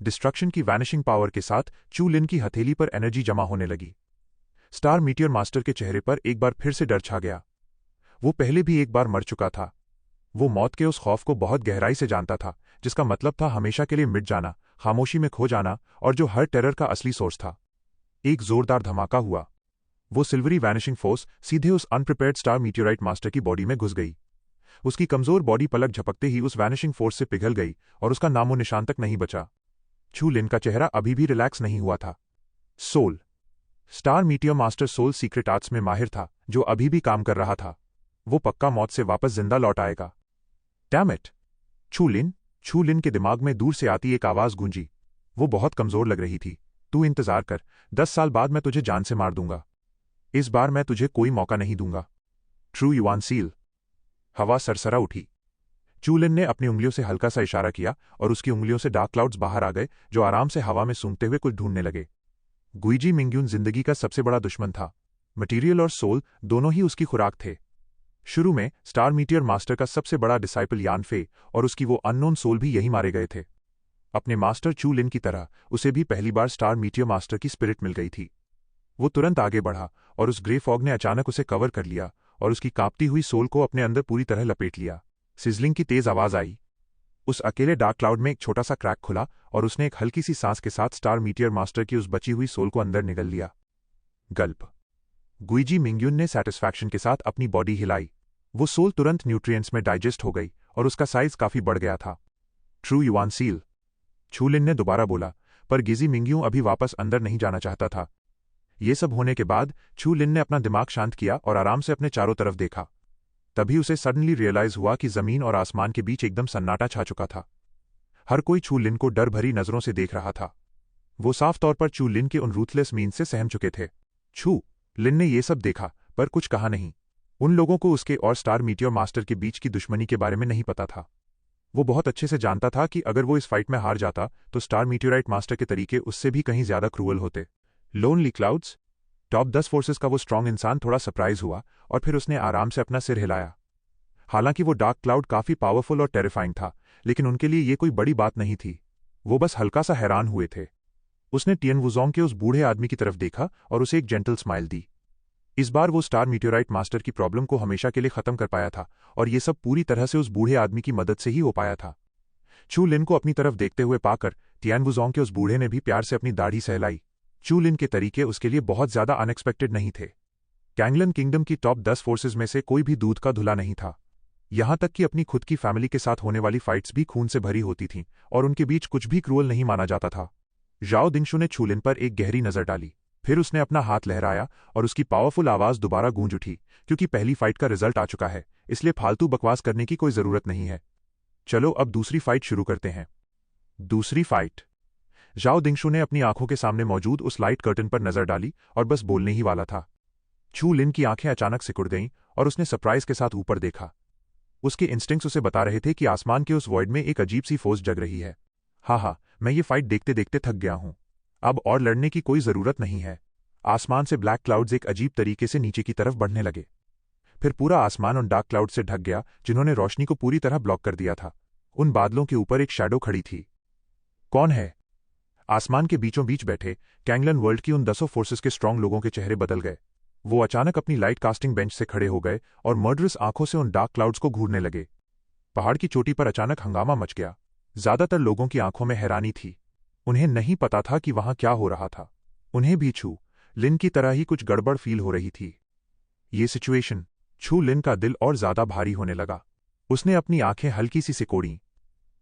डिस्ट्रक्शन की वैनिशिंग पावर के साथ चू लिन की हथेली पर एनर्जी जमा होने लगी। स्टार मीटियर मास्टर के चेहरे पर एक बार फिर से डर छा गया। वो पहले भी एक बार मर चुका था। वो मौत के उस खौफ को बहुत गहराई से जानता था, जिसका मतलब था हमेशा के लिए मिट जाना, खामोशी में खो जाना, और जो हर टेरर का असली सोर्स था। एक जोरदार धमाका हुआ। वो सिल्वरी वैनिशिंग फोर्स सीधे उस अनप्रिपेयर्ड स्टार मीटियोराइट मास्टर की बॉडी में घुस गई। उसकी कमजोर बॉडी पलक झपकते ही उस वैनिशिंग फोर्स से पिघल गई और उसका नामो निशान तक नहीं बचा। चू लिन का चेहरा अभी भी रिलैक्स नहीं हुआ था। Soul star meteor master soul secret arts में माहिर था, जो अभी भी काम कर रहा था। वो पक्का मौत से वापस जिंदा लौट आएगा। Damn it! चू लिन के दिमाग में दूर से आती एक आवाज गूंजी। वो बहुत कमजोर लग रही थी। तू इंतजार कर, 10 साल बाद मैं तुझे जान से मार दूंगा। इस बार मैं तुझे कोई मौका नहीं दूंगा। True yuan seal. हवा सरसरा उठी। चू लिन ने अपनी उंगलियों से हल्का सा इशारा किया और उसकी उंगलियों से डार्क क्लाउड्स बाहर आ गए, जो आराम से हवा में सूंघते हुए कुछ ढूंढने लगे। गुइजी मिंग्यून जिंदगी का सबसे बड़ा दुश्मन था। मटीरियल और सोल दोनों ही उसकी खुराक थे। शुरू में स्टार मीटियर मास्टर का सबसे बड़ा डिसाइपल यान फे और उसकी वो अननोन सोल भी यही मारे गए थे। अपने मास्टर चू लिन की तरह उसे भी पहली बार स्टार मीटियर मास्टर की स्पिरिट मिल गई थी। वो तुरंत आगे बढ़ा और उस ग्रे फॉग ने अचानक उसे कवर कर लिया और उसकी कांपती हुई सोल को अपने अंदर पूरी तरह लपेट लिया। सिजलिंग की तेज आवाज आई। उस अकेले डार्क क्लाउड में एक छोटा सा क्रैक खुला और उसने एक हल्की सी सांस के साथ स्टार मीटियर मास्टर की उस बची हुई सोल को अंदर निगल लिया। गल्प! गुइजी मिंग्यून ने सैटिस्फैक्शन के साथ अपनी बॉडी हिलाई। वो सोल तुरंत न्यूट्रिएंट्स में डाइजेस्ट हो गई और उसका साइज काफी बढ़ गया था। True yuan seal. चू लिन ने दोबारा बोला, पर गिजी मिंग्यू अभी वापस अंदर नहीं जाना चाहता था। ये सब होने के बाद चू लिन ने अपना दिमाग शांत किया और आराम से अपने चारों तरफ देखा। तभी उसे सडनली रियलाइज हुआ कि जमीन और आसमान के बीच एकदम सन्नाटा छा चुका था। हर कोई चू लिन को डर भरी नजरों से देख रहा था। वो साफ तौर पर चू लिन के उन रूथलेस मीन से सहम चुके थे। छू लिन ने ये सब देखा पर कुछ कहा नहीं। उन लोगों को उसके और स्टार मीटियोर मास्टर के बीच की दुश्मनी के बारे में नहीं पता था। वो बहुत अच्छे से जानता था कि अगर वो इस फाइट में हार जाता तो स्टार मीटियोराइट मास्टर के तरीके उससे भी कहीं ज्यादा क्रूअल होते। लोनली क्लाउड्स टॉप 10 फोर्सेस का वो स्ट्रांग इंसान थोड़ा सरप्राइज हुआ और फिर उसने आराम से अपना सिर हिलाया। हालांकि वो डार्क क्लाउड काफी पावरफुल और टेरिफाइंग था, लेकिन उनके लिए ये कोई बड़ी बात नहीं थी। वो बस हल्का सा हैरान हुए थे। उसने टियन वुजोंग के उस बूढ़े आदमी की तरफ देखा और उसे एक जेंटल स्माइल दी। इस बार वो स्टार मीटियोराइट मास्टर की प्रॉब्लम को हमेशा के लिए खत्म कर पाया था और ये सब पूरी तरह से उस बूढ़े आदमी की मदद से ही हो पाया था। चू लिन को अपनी तरफ देखते हुए पाकर टियान वुजोंग के उस बूढ़े ने भी प्यार से अपनी दाढ़ी सहलाई। चू लिन के तरीके उसके लिए बहुत ज्यादा अनएक्सपेक्टेड नहीं थे। कैंगलन किंगडम की टॉप 10 फोर्सेज में से कोई भी दूध का धुला नहीं था। यहां तक कि अपनी खुद की फैमिली के साथ होने वाली फाइट्स भी खून से भरी होती थीं और उनके बीच कुछ भी क्रूअल नहीं माना जाता था। जाओ दिंगशु ने चू लिन पर एक गहरी नजर डाली। फिर उसने अपना हाथ लहराया और उसकी पावरफुल आवाज दोबारा गूंज उठी। क्योंकि पहली फाइट का रिजल्ट आ चुका है, इसलिए फालतू बकवास करने की कोई जरूरत नहीं है। चलो अब दूसरी फाइट शुरू करते हैं। दूसरी फाइट। जाओ दिंगशु ने अपनी आंखों के सामने मौजूद उस लाइट कर्टन पर नजर डाली और बस बोलने ही वाला था। चू लिन की आंखें अचानक सिकुड़ गईं और उसने सरप्राइज के साथ ऊपर देखा। उसके इंस्टिंक्ट्स उसे बता रहे थे कि आसमान के उस वॉइड में एक अजीब सी फोर्स जग रही है। हाँ, मैं ये फाइट देखते देखते थक गया हूं। अब और लड़ने की कोई जरूरत नहीं है। आसमान से ब्लैक क्लाउड्स एक अजीब तरीके से नीचे की तरफ बढ़ने लगे। फिर पूरा आसमान उन डार्क क्लाउड से ढक गया जिन्होंने रोशनी को पूरी तरह ब्लॉक कर दिया था। उन बादलों के ऊपर एक शैडो खड़ी थी। कौन है? आसमान के बीचों बीच बैठे कैंगलन वर्ल्ड की उन 10 फोर्सेस के स्ट्रांग लोगों के चेहरे बदल गए। वो अचानक अपनी लाइट कास्टिंग बेंच से खड़े हो गए और मर्डरस आंखों से उन डार्क क्लाउड्स को घूरने लगे। पहाड़ की चोटी पर अचानक हंगामा मच गया। ज्यादातर लोगों की आंखों में हैरानी थी। उन्हें नहीं पता था कि वहां क्या हो रहा था। उन्हें भी छू लिन की तरह ही कुछ गड़बड़ फील हो रही थी। ये सिचुएशन छू लिन का दिल और ज्यादा भारी होने लगा। उसने अपनी आंखें हल्की सी सिकोड़ी।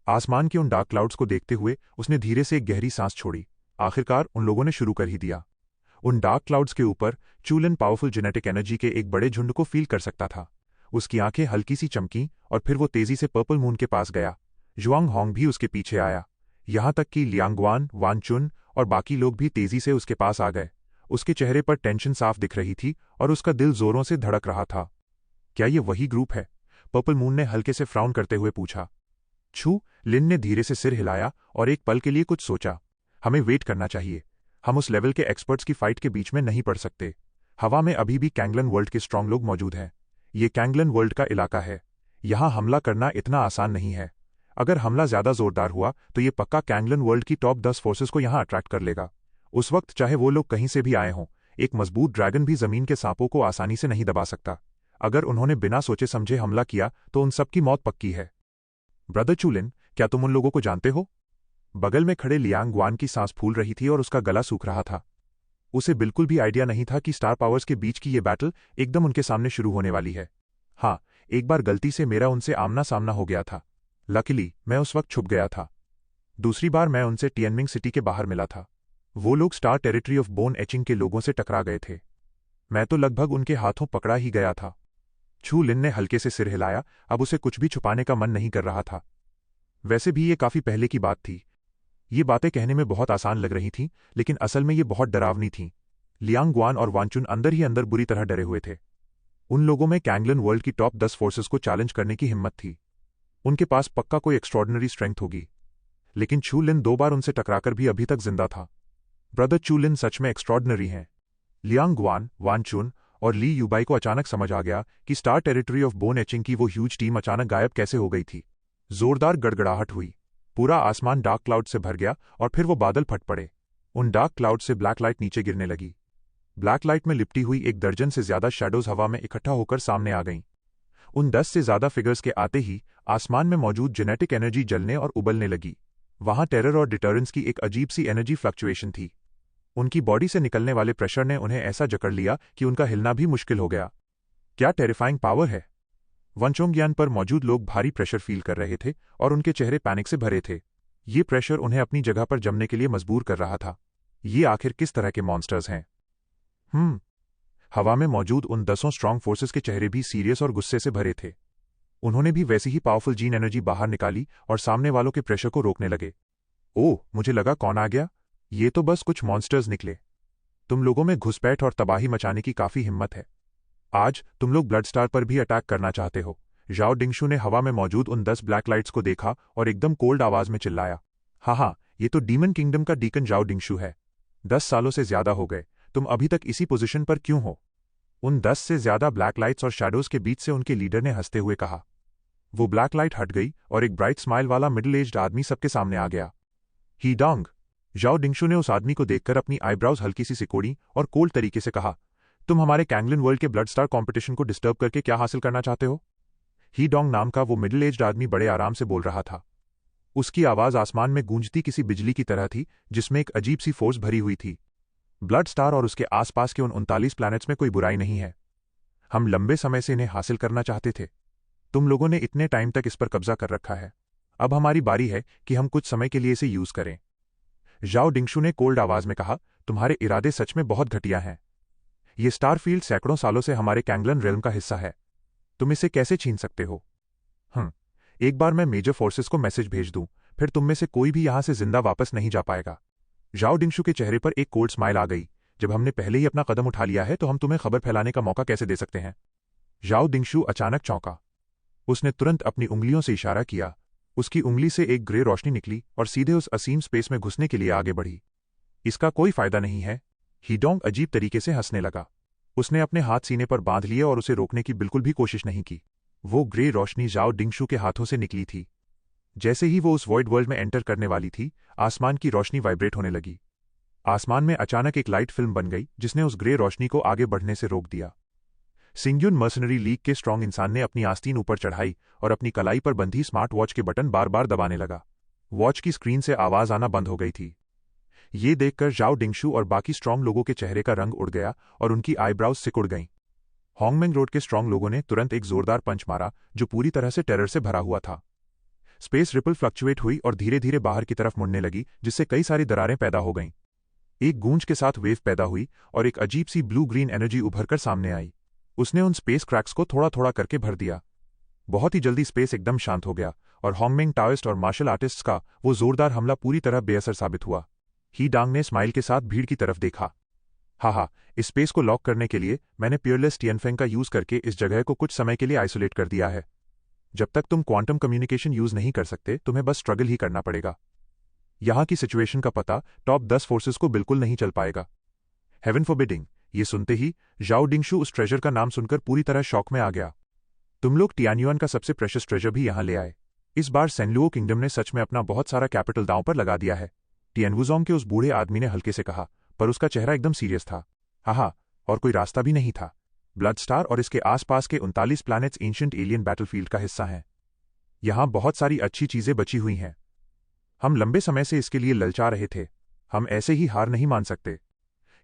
आसमान के उन डार्क क्लाउड्स को देखते हुए उसने धीरे से एक गहरी सांस छोड़ी। आखिरकार उन लोगों ने शुरू कर ही दिया। उन डार्क क्लाउड्स के ऊपर चू लिन पावरफुल जेनेटिक एनर्जी के एक बड़े झुंड को फील कर सकता था। उसकी आंखें हल्की सी चमकीं और फिर वो तेजी से पर्पल मून के पास गया। जुआंग होंग भी उसके पीछे आया। यहां तक कि लियांगवान, वानचुन और बाकी लोग भी तेजी से उसके पास आ गए। उसके चेहरे पर टेंशन साफ दिख रही थी और उसका दिल जोरों से धड़क रहा था। क्या ये वही ग्रुप है? पर्पल मून ने हल्के से फ्राउन करते हुए पूछा। छू लिन ने धीरे से सिर हिलाया और एक पल के लिए कुछ सोचा। हमें वेट करना चाहिए। हम उस लेवल के एक्सपर्ट्स की फाइट के बीच में नहीं पड़ सकते। हवा में अभी भी कैंगलन वर्ल्ड के स्ट्रांग लोग मौजूद हैं। ये कैंगलन वर्ल्ड का इलाका है। यहां हमला करना इतना आसान नहीं है। अगर हमला ज्यादा जोरदार हुआ तो ये पक्का कैंगलन वर्ल्ड की टॉप 10 फोर्सेस को यहां अट्रैक्ट कर लेगा। उस वक्त चाहे वो लोग कहीं से भी आए हों, एक मजबूत ड्रैगन भी जमीन के सांपों को आसानी से नहीं दबा सकता। अगर उन्होंने बिना सोचे समझे हमला किया तो उन सबकी मौत पक्की है। ब्रदर चू लिन, क्या तुम उन लोगों को जानते हो? बगल में खड़े लियांग ग्वान की सांस फूल रही थी और उसका गला सूख रहा था। उसे बिल्कुल भी आइडिया नहीं था कि स्टार पावर्स के बीच की ये बैटल एकदम उनके सामने शुरू होने वाली है। हाँ, एक बार गलती से मेरा उनसे आमना सामना हो गया था। लकीली मैं उस वक्त छुप गया था। दूसरी बार मैं उनसे टियनमिंग सिटी के बाहर मिला था। वो लोग star territory of bone etching के लोगों से टकरा गए थे। मैं तो लगभग उनके हाथों पकड़ा ही गया था। छू लिन ने हल्के से सिर हिलाया। अब उसे कुछ भी छुपाने का मन नहीं कर रहा था। वैसे भी ये काफी पहले की बात थी। ये बातें कहने में बहुत आसान लग रही थीं, लेकिन असल में ये बहुत डरावनी थीं। लियांग ग्वान और वानचुन अंदर ही अंदर बुरी तरह डरे हुए थे। उन लोगों में कैंगलन वर्ल्ड की टॉप 10 फोर्सेस को चैलेंज करने की हिम्मत थी। उनके पास पक्का कोई एक्स्ट्रॉर्डिनरी स्ट्रेंथ होगी। लेकिन छू लिन 2 बार उनसे टकराकर भी अभी तक जिंदा था। ब्रदर चू लिन सच में एक्स्ट्रॉर्डिनरी हैं। लियांग ग्वान, वानचुन और ली यूबाई को अचानक समझ आ गया कि star territory of bone etching की वो ह्यूज टीम अचानक गायब कैसे हो गई थी। जोरदार गड़गड़ाहट हुई। पूरा आसमान डार्क क्लाउड से भर गया और फिर वो बादल फट पड़े। उन डार्क क्लाउड से ब्लैक लाइट नीचे गिरने लगी। ब्लैक लाइट में लिपटी हुई 1 दर्जन से ज्यादा शैडोज हवा में इकट्ठा होकर सामने आ गईं। उन 10 से ज्यादा फिगर्स के आते ही आसमान में मौजूद जेनेटिक एनर्जी जलने और उबलने लगी। वहां टेरर और डिटरेंस की एक अजीब सी एनर्जी फ्लक्चुएशन थी। उनकी बॉडी से निकलने वाले प्रेशर ने उन्हें ऐसा जकड़ लिया कि उनका हिलना भी मुश्किल हो गया। क्या टेरिफाइंग पावर है! वनचोंगयान पर मौजूद लोग भारी प्रेशर फील कर रहे थे और उनके चेहरे पैनिक से भरे थे। ये प्रेशर उन्हें अपनी जगह पर जमने के लिए मजबूर कर रहा था। ये आखिर किस तरह के मॉन्स्टर्स हैं? हवा में मौजूद उन 10 स्ट्रांग फोर्सेस के चेहरे भी सीरियस और गुस्से से भरे थे। उन्होंने भी वैसी ही पावरफुल जीन एनर्जी बाहर निकाली और सामने वालों के प्रेशर को रोकने लगे। ओह, मुझे लगा कौन आ गया। ये तो बस कुछ मॉन्स्टर्स निकले। तुम लोगों में घुसपैठ और तबाही मचाने की काफी हिम्मत है। आज तुम लोग ब्लड स्टार पर भी अटैक करना चाहते हो। जाओ डिंगशू ने हवा में मौजूद उन 10 ब्लैक लाइट्स को देखा और एकदम कोल्ड आवाज में चिल्लाया, हाँ, ये तो डीमन किंगडम का डीकन जाओ डिंगशू है। 10 सालों से ज्यादा हो गए, तुम अभी तक इसी पोजीशन पर क्यों हो? उन 10 से ज्यादा ब्लैक लाइट्स और शैडोज के बीच से उनके लीडर ने हंसते हुए कहा। वो ब्लैक लाइट हट गई और एक ब्राइट स्माइल वाला मिडिल एज्ड आदमी सबके सामने आ गया। ही डोंग। जाओ डिंगशू ने उस आदमी को देखकर अपनी आईब्राउज हल्की सी सिकोड़ी और कोल्ड तरीके से कहा, तुम हमारे कैंगलन वर्ल्ड के ब्लड स्टार कॉम्पिटिशन को डिस्टर्ब करके क्या हासिल करना चाहते हो? ही डोंग नाम का वो मिडिल एज्ड आदमी बड़े आराम से बोल रहा था। उसकी आवाज आसमान में गूंजती किसी बिजली की तरह थी, जिसमें एक अजीब सी फोर्स भरी हुई थी। ब्लड स्टार और उसके आसपास के उन 39 प्लैनेट्स में कोई बुराई नहीं है। हम लंबे समय से इन्हें हासिल करना चाहते थे। तुम लोगों ने इतने टाइम तक इस पर कब्जा कर रखा है। अब हमारी बारी है कि हम कुछ समय के लिए इसे यूज करें। जाओ डिंगशू ने कोल्ड आवाज में कहा, तुम्हारे इरादे सच में बहुत घटिया हैं। ये स्टारफील्ड सैकड़ों सालों से हमारे कैंगलन रेल्म का हिस्सा है। तुम इसे कैसे छीन सकते हो? एक बार मैं मेजर फोर्सेस को मैसेज भेज दूं, फिर तुम में से कोई भी यहां से जिंदा वापस नहीं जा पाएगा। जाओ डिंगशू के चेहरे पर एक कोल्ड स्माइल आ गई। जब हमने पहले ही अपना कदम उठा लिया है तो हम तुम्हें खबर फैलाने का मौका कैसे दे सकते हैं? जाओ डिंगशू अचानक चौंका। उसने तुरंत अपनी उंगलियों से इशारा किया। उसकी उंगली से एक ग्रे रोशनी निकली और सीधे उस असीम स्पेस में घुसने के लिए आगे बढ़ी। इसका कोई फायदा नहीं है। ही डोंग अजीब तरीके से हंसने लगा। उसने अपने हाथ सीने पर बांध लिए और उसे रोकने की बिल्कुल भी कोशिश नहीं की। वो ग्रे रोशनी जाओ डिंगशू के हाथों से निकली थी। जैसे ही वो उस वॉइड वर्ल्ड में एंटर करने वाली थी, आसमान की रोशनी वाइब्रेट होने लगी। आसमान में अचानक एक लाइट फिल्म बन गई जिसने उस ग्रे रोशनी को आगे बढ़ने से रोक दिया। सिंग्यून मर्सनरी लीग के स्ट्रांग इंसान ने अपनी आस्तीन ऊपर चढ़ाई और अपनी कलाई पर बंधी स्मार्ट वॉच के बटन बार बार दबाने लगा। वॉच की स्क्रीन से आवाज आना बंद हो गई थी। ये देखकर जाओ डिंगशू और बाकी स्ट्रांग लोगों के चेहरे का रंग उड़ गया और उनकी आईब्राउज सिकुड़ गईं। होंगमेंग रोड के स्ट्रांग लोगों ने तुरंत एक जोरदार पंच मारा जो पूरी तरह से टेरर से भरा हुआ था। स्पेस रिपल फ्लक्चुएट हुई और धीरे धीरे बाहर की तरफ मुड़ने लगी, जिससे कई सारी दरारें पैदा हो गईं। एक गूंज के साथ वेव पैदा हुई और एक अजीब सी ब्लू ग्रीन एनर्जी उभरकर सामने आई। उसने उन स्पेस क्रैक्स को थोड़ा थोड़ा करके भर दिया। बहुत ही जल्दी स्पेस एकदम शांत हो गया और होंगमेंग टाओइस्ट और मार्शल आर्टिस्ट्स का वो जोरदार हमला पूरी तरह बेअसर साबित हुआ। ही डांग ने स्माइल के साथ भीड़ की तरफ देखा। हाँ, इस स्पेस को लॉक करने के लिए मैंने पियरलेस टियनफेंग का यूज करके इस जगह को कुछ समय के लिए आइसोलेट कर दिया है। जब तक तुम क्वांटम कम्युनिकेशन यूज नहीं कर सकते, तुम्हें बस स्ट्रगल ही करना पड़ेगा। यहां की सिचुएशन का पता टॉप 10 फोर्सेस को बिल्कुल नहीं चल पाएगा। Heaven forbidding. ये सुनते ही जाओ डिंगशू उस ट्रेजर का नाम सुनकर पूरी तरह शॉक में आ गया। तुम लोग टियान्युआन का सबसे प्रेशियस ट्रेजर भी यहां ले आए। इस बार सेनलुओ किंगडम ने सच में अपना बहुत सारा कैपिटल दांव पर लगा दिया है। टियनवुजोंग के उस बूढ़े आदमी ने हल्के से कहा, पर उसका चेहरा एकदम सीरियस था। हाँ, और कोई रास्ता भी नहीं था। ब्लड स्टार और इसके आसपास के 39 प्लैनेट्स एंशिएंट एलियन बैटलफील्ड का हिस्सा हैं। यहां बहुत सारी अच्छी चीजें बची हुई हैं। हम लंबे समय से इसके लिए ललचा रहे थे। हम ऐसे ही हार नहीं मान सकते।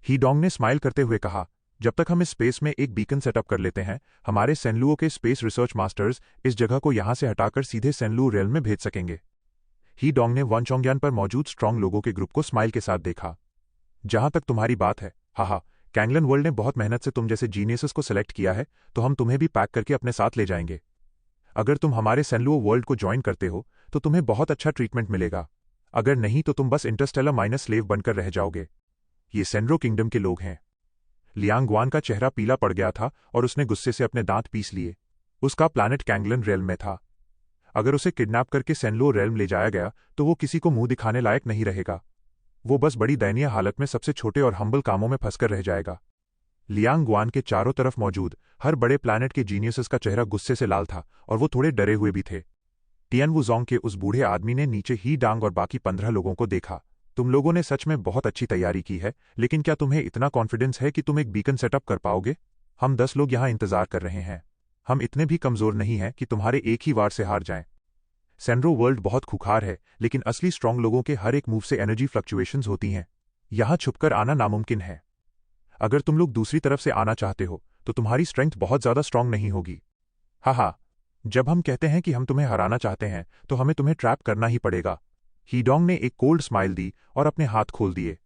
ही डोंग ने स्माइल करते हुए कहा, जब तक हम इस स्पेस में एक बीकन सेटअप कर लेते हैं, हमारे सेनलुओ के स्पेस रिसर्च मास्टर्स इस जगह को यहां से हटाकर सीधे सेनलुओ रेल में भेज सकेंगे। ही डोंग ने वनचोंग्यान पर मौजूद स्ट्रांग लोगों के ग्रुप को स्माइल के साथ देखा। जहां तक तुम्हारी बात है, कैंगलन वर्ल्ड ने बहुत मेहनत से तुम जैसे जीनियसेस को सेलेक्ट किया है, तो हम तुम्हें भी पैक करके अपने साथ ले जाएंगे। अगर तुम हमारे सेनलुओ वर्ल्ड को ज्वाइन करते हो तो तुम्हें बहुत अच्छा ट्रीटमेंट मिलेगा। अगर नहीं तो तुम बस इंटरस्टेलर माइनस स्लेव बनकर रह जाओगे। ये सेनरो किंगडम के लोग हैं। लियांग गुआन का चेहरा पीला पड़ गया था और उसने गुस्से से अपने दांत पीस लिए। उसका प्लैनेट कैंगलन रेल्म में था। अगर उसे किडनैप करके सेनलो रेल्म ले जाया गया तो वो किसी को मुंह दिखाने लायक नहीं रहेगा। वो बस बड़ी दयनीय हालत में सबसे छोटे और हम्बल कामों में फंसकर रह जाएगा। लियांग गुआन के चारों तरफ मौजूद हर बड़े प्लैनेट के जीनियसेस का चेहरा गुस्से से लाल था और वो थोड़े डरे हुए भी थे। टियनवुजोंग के उस बूढ़े आदमी ने नीचे ही डांग और बाकी 15 लोगों को देखा। तुम लोगों ने सच में बहुत अच्छी तैयारी की है, लेकिन क्या तुम्हें इतना कॉन्फिडेंस है कि तुम एक बीकन सेटअप कर पाओगे? हम 10 लोग यहां इंतजार कर रहे हैं। हम इतने भी कमजोर नहीं हैं कि तुम्हारे एक ही वार से हार जाएं। सेनरो वर्ल्ड बहुत खुखार है, लेकिन असली स्ट्रांग लोगों के हर एक मूव से एनर्जी फ्लक्चुएशंस होती हैं। यहां छुपकर आना नामुमकिन है। अगर तुम लोग दूसरी तरफ से आना चाहते हो तो तुम्हारी स्ट्रेंथ बहुत ज्यादा स्ट्रांग नहीं होगी। जब हम कहते हैं कि हम तुम्हें हराना चाहते हैं तो हमें तुम्हें ट्रैप करना ही पड़ेगा। ही डोंग ने एक कोल्ड स्माइल दी और अपने हाथ खोल दिए।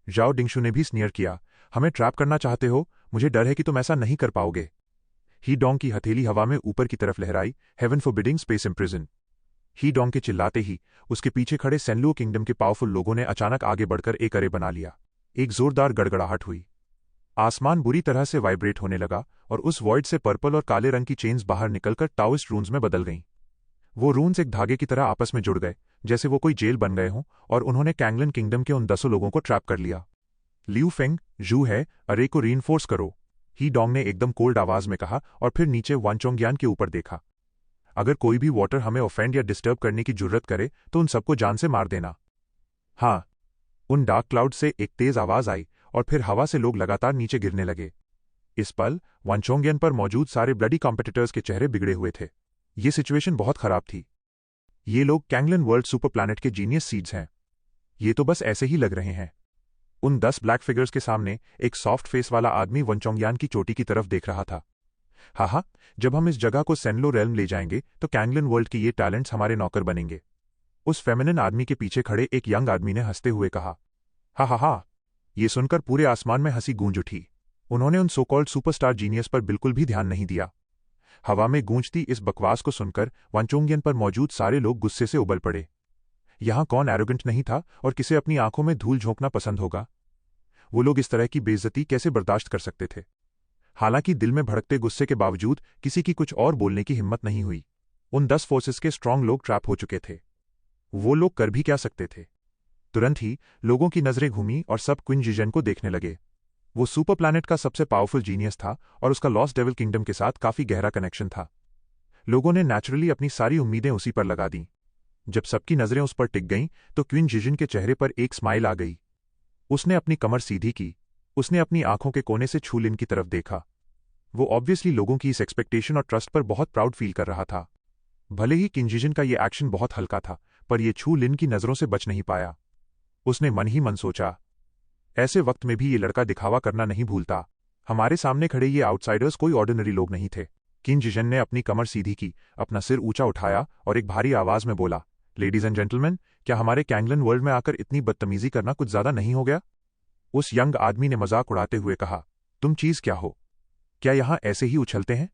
जाओ डिंगशू ने भी स्नियर किया। हमें ट्रैप करना चाहते हो? मुझे डर है कि तुम ऐसा नहीं कर पाओगे। ही डोंग की हथेली हवा में ऊपर की तरफ लहराई, हेवन फॉरबिडिंग स्पेस इम्प्रिजन। ही डोंग के चिल्लाते ही उसके पीछे खड़े सेनलुओ किंगडम के पावरफुल लोगों ने अचानक आगे बढ़कर एक अरे बना लिया। एक जोरदार गड़गड़ाहट हुई। आसमान बुरी तरह से वाइब्रेट होने लगा और उस वॉइड से पर्पल और काले रंग की चेन्स बाहर निकलकर टाओइस्ट रून्स में बदल गईं। वो रून्स एक धागे की तरह आपस में जुड़ गए, जैसे वो कोई जेल बन गए हों, और उन्होंने कैंगलन किंगडम के उन 10 लोगों को ट्रैप कर लिया। लियू फेंग, जू है, अरे को रीइंफोर्स करो, ही डोंग ने एकदम कोल्ड आवाज में कहा और फिर नीचे वानचोंग्यान के ऊपर देखा। अगर कोई भी वॉटर हमें ऑफेंड या डिस्टर्ब करने की जुर्रत करे तो उन सबको जान से मार देना। हाँ। उन डार्क क्लाउड से एक तेज आवाज आई और फिर हवा से लोग लगातार नीचे गिरने लगे। इस पल वानचोंग्यान पर मौजूद सारे ब्लडी कॉम्पिटिटर्स के चेहरे बिगड़े हुए थे। ये सिचुएशन बहुत खराब थी। ये लोग कैंगलन वर्ल्ड सुपर प्लैनेट के जीनियस सीड्स हैं। ये तो बस ऐसे ही लग रहे हैं। उन 10 ब्लैक फिगर्स के सामने एक सॉफ्ट फेस वाला आदमी वानचोंग्यान की चोटी की तरफ देख रहा था। हाँ, जब हम इस जगह को सेनलो रेल्म ले जाएंगे तो कैंगलन वर्ल्ड के ये टैलेंट्स हमारे नौकर बनेंगे। उस फेमिनिन आदमी के पीछे खड़े एक यंग आदमी ने हंसते हुए कहा। हा। ये सुनकर पूरे आसमान में हंसी गूंज उठी। उन्होंने उन सो कॉल्ड सुपरस्टार जीनियस पर बिल्कुल भी ध्यान नहीं दिया। हवा में गूंजती इस बकवास को सुनकर वानचोंग्यान पर मौजूद सारे लोग गुस्से से उबल पड़े। यहां कौन एरोगेंट नहीं था और किसे अपनी आंखों में धूल झोंकना पसंद होगा? वो लोग इस तरह की बेइज्जती कैसे बर्दाश्त कर सकते थे? हालांकि दिल में भड़कते गुस्से के बावजूद किसी की कुछ और बोलने की हिम्मत नहीं हुई। उन 10 फोर्सेस के स्ट्रांग लोग ट्रैप हो चुके थे। वो लोग कर भी क्या सकते थे? तुरंत ही लोगों की नजरें घूमी और सब क्वीन जिजन को देखने लगे। वो सुपर प्लैनेट का सबसे पावरफुल जीनियस था और उसका लॉस्ट डेविल किंगडम के साथ काफी गहरा कनेक्शन था। लोगों ने नेचुरली अपनी सारी उम्मीदें उसी पर लगा दी। जब सबकी नजरें उस पर टिक गईं तो क्वीन जिजन के चेहरे पर एक स्माइल आ गई। उसने अपनी कमर सीधी की। उसने अपनी आंखों के कोने से छू लिन की तरफ देखा। वो ऑब्वियसली लोगों की इस एक्सपेक्टेशन और ट्रस्ट पर बहुत प्राउड फील कर रहा था। भले ही किन जिजन का ये एक्शन बहुत हल्का था, पर ये छू लिन की नजरों से बच नहीं पाया। उसने मन ही मन सोचा, ऐसे वक्त में भी ये लड़का दिखावा करना नहीं भूलता। हमारे सामने खड़े ये आउटसाइडर्स कोई ऑर्डिनरी लोग नहीं थे। किन जिजन ने अपनी कमर सीधी की, अपना सिर ऊंचा उठाया और एक भारी आवाज में बोला, लेडीज एंड जेंटलमैन, क्या हमारे कैंगलन वर्ल्ड में आकर इतनी बदतमीजी करना कुछ ज्यादा नहीं हो गया? उस यंग आदमी ने मजाक उड़ाते हुए कहा, तुम चीज क्या हो? क्या यहां ऐसे ही उछलते हैं?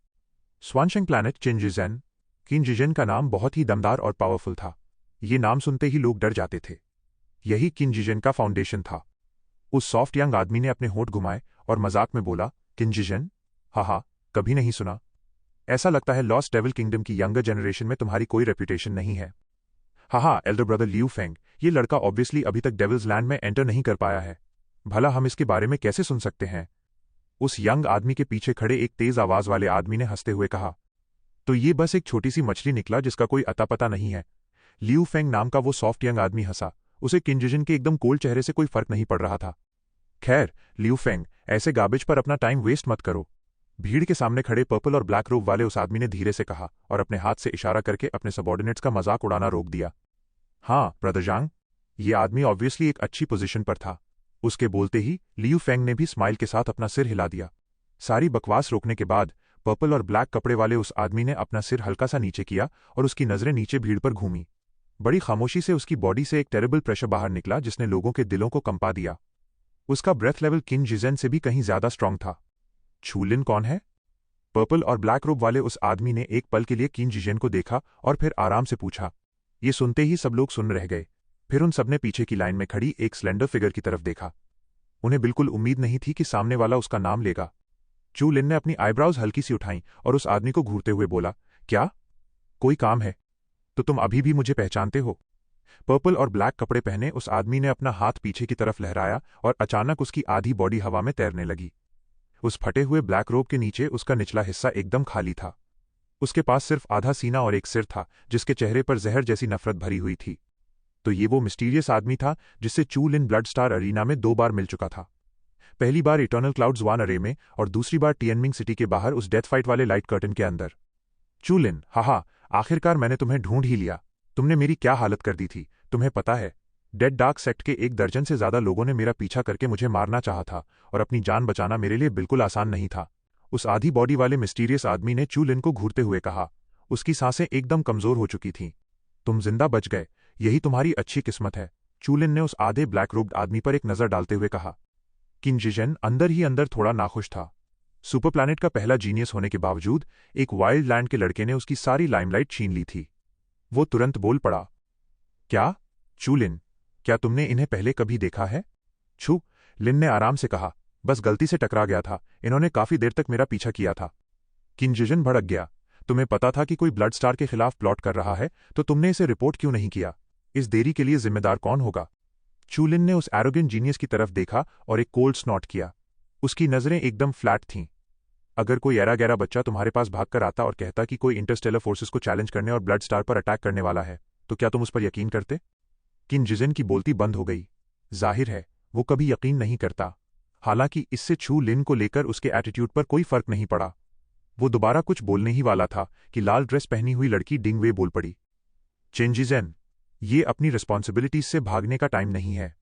स्वानशेंग प्लैनेट चिनजिजेन। किन जिजन का नाम बहुत ही दमदार और पावरफुल था। ये नाम सुनते ही लोग डर जाते थे। यही किन जिजन का फाउंडेशन था। उस सॉफ्ट यंग आदमी ने अपने होंठ घुमाए और मजाक में बोला, किन जिजन? हा, कभी नहीं सुना। ऐसा लगता है लॉस्ट डेविल किंगडम की यंगर जनरेशन में तुम्हारी कोई रेपुटेशन नहीं है। हाँ, एल्डर ब्रदर लियू फेंग, ये लड़का ऑब्वियसली अभी तक डेविल्स लैंड में एंटर नहीं कर पाया है। भला हम इसके बारे में कैसे सुन सकते हैं? उस यंग आदमी के पीछे खड़े एक तेज आवाज वाले आदमी ने हंसते हुए कहा, तो ये बस एक छोटी सी मछली निकला जिसका कोई अता पता नहीं है। लियू फेंग नाम का वो सॉफ्ट यंग आदमी हंसा। उसे किन जिजन के एकदम कोल्ड चेहरे से कोई फर्क नहीं पड़ रहा था। खैर, लियू फेंग, ऐसे गार्बेज पर अपना टाइम वेस्ट मत करो। भीड़ के सामने खड़े पर्पल और ब्लैक रोब वाले उस आदमी ने धीरे से कहा और अपने हाथ से इशारा करके अपने सबॉर्डिनेट्स का मजाक उड़ाना रोक दिया। हाँ, ब्रदर जांग, ये आदमी ऑब्वियसली एक अच्छी पोजीशन पर था। उसके बोलते ही लियू फेंग ने भी स्माइल के साथ अपना सिर हिला दिया। सारी बकवास रोकने के बाद पर्पल और ब्लैक कपड़े वाले उस आदमी ने अपना सिर हल्का सा नीचे किया और उसकी नजरें नीचे भीड़ पर घूमी। बड़ी खामोशी से उसकी बॉडी से एक टेरेबल प्रेशर बाहर निकला जिसने लोगों के दिलों को कंपा दिया। उसका ब्रेथ लेवल किन जिजन से भी कहीं ज्यादा स्ट्रांग था। छूलिन कौन है? पर्पल और ब्लैक रोब वाले उस आदमी ने एक पल के लिए किन जिजन को देखा और फिर आराम से पूछा। ये सुनते ही सब लोग सुन रह गए। फिर उन सबने पीछे की लाइन में खड़ी एक स्लेंडर फिगर की तरफ देखा। उन्हें बिल्कुल उम्मीद नहीं थी कि सामने वाला उसका नाम लेगा। चू लिन ने अपनी आईब्राउज हल्की सी उठाई और उस आदमी को घूरते हुए बोला, क्या कोई काम है? तो तुम अभी भी मुझे पहचानते हो? पर्पल और ब्लैक कपड़े पहने उस आदमी ने अपना हाथ पीछे की तरफ लहराया और अचानक उसकी आधी बॉडी हवा में तैरने लगी। उस फटे हुए ब्लैक रोब के नीचे उसका निचला हिस्सा एकदम खाली था। उसके पास सिर्फ आधा सीना और एक सिर था जिसके चेहरे पर जहर जैसी नफरत भरी हुई थी। तो ये वो मिस्टीरियस आदमी था जिससे चू लिन ब्लड स्टार अरीना में 2 बार मिल चुका था। पहली बार इटर्नल क्लाउड्स 1 अरे में और दूसरी बार टिएनमिंग सिटी के बाहर उस डेथ फाइट वाले लाइट कर्टन के अंदर। चू लिन, हा, आखिरकार मैंने तुम्हें ढूंढ ही लिया। तुमने मेरी क्या हालत कर दी थी, तुम्हें पता है? डेड डार्क सेक्ट के 1 दर्जन से ज्यादा लोगों ने मेरा पीछा करके मुझे मारना चाहा था और अपनी जान बचाना मेरे लिए बिल्कुल आसान नहीं था। उस आधी बॉडी वाले मिस्टीरियस आदमी ने चू लिन को घूरते हुए कहा। उसकी सांसें एकदम कमजोर हो चुकी थीं। तुम जिंदा बच गए, यही तुम्हारी अच्छी किस्मत है। चू लिन ने उस आधे ब्लैक रोब्ड आदमी पर एक नजर डालते हुए कहा। किन जिजन अंदर ही अंदर थोड़ा नाखुश था। सुपर प्लैनेट का पहला जीनियस होने के बावजूद एक वाइल्ड लैंड के लड़के ने उसकी सारी लाइमलाइट छीन ली थी। वो तुरंत बोल पड़ा, क्या? चू लिन, क्या तुमने इन्हें पहले कभी देखा है? छू, लिन ने आराम से कहा, बस गलती से टकरा गया था, इन्होंने काफी देर तक मेरा पीछा किया था। किन जिजन भड़क गया, तुम्हें पता था कि कोई ब्लड स्टार के खिलाफ प्लॉट कर रहा है, तो तुमने इसे रिपोर्ट क्यों नहीं किया? इस देरी के लिए जिम्मेदार कौन होगा? चू लिन ने उस एरोगेंट जीनियस की तरफ देखा और एक कोल्ड स्नॉट किया। उसकी नजरें एकदम फ्लैट थीं। अगर कोई एरा गैरा बच्चा तुम्हारे पास भागकर आता और कहता कि कोई इंटरस्टेलर फोर्सेस को चैलेंज करने और ब्लड स्टार पर अटैक करने वाला है, तो क्या तुम उस पर यकीन करते? किन जिजन की बोलती बंद हो गई। जाहिर है वो कभी यकीन नहीं करता। हालांकि इससे छू लिन को लेकर उसके एटीट्यूड पर कोई फर्क नहीं पड़ा। वो दोबारा कुछ बोलने ही वाला था कि लाल ड्रेस पहनी हुई लड़की डिंगवे बोल पड़ी, चिनजिजेन, ये अपनी रिस्पॉन्सिबिलिटीज से भागने का टाइम नहीं है।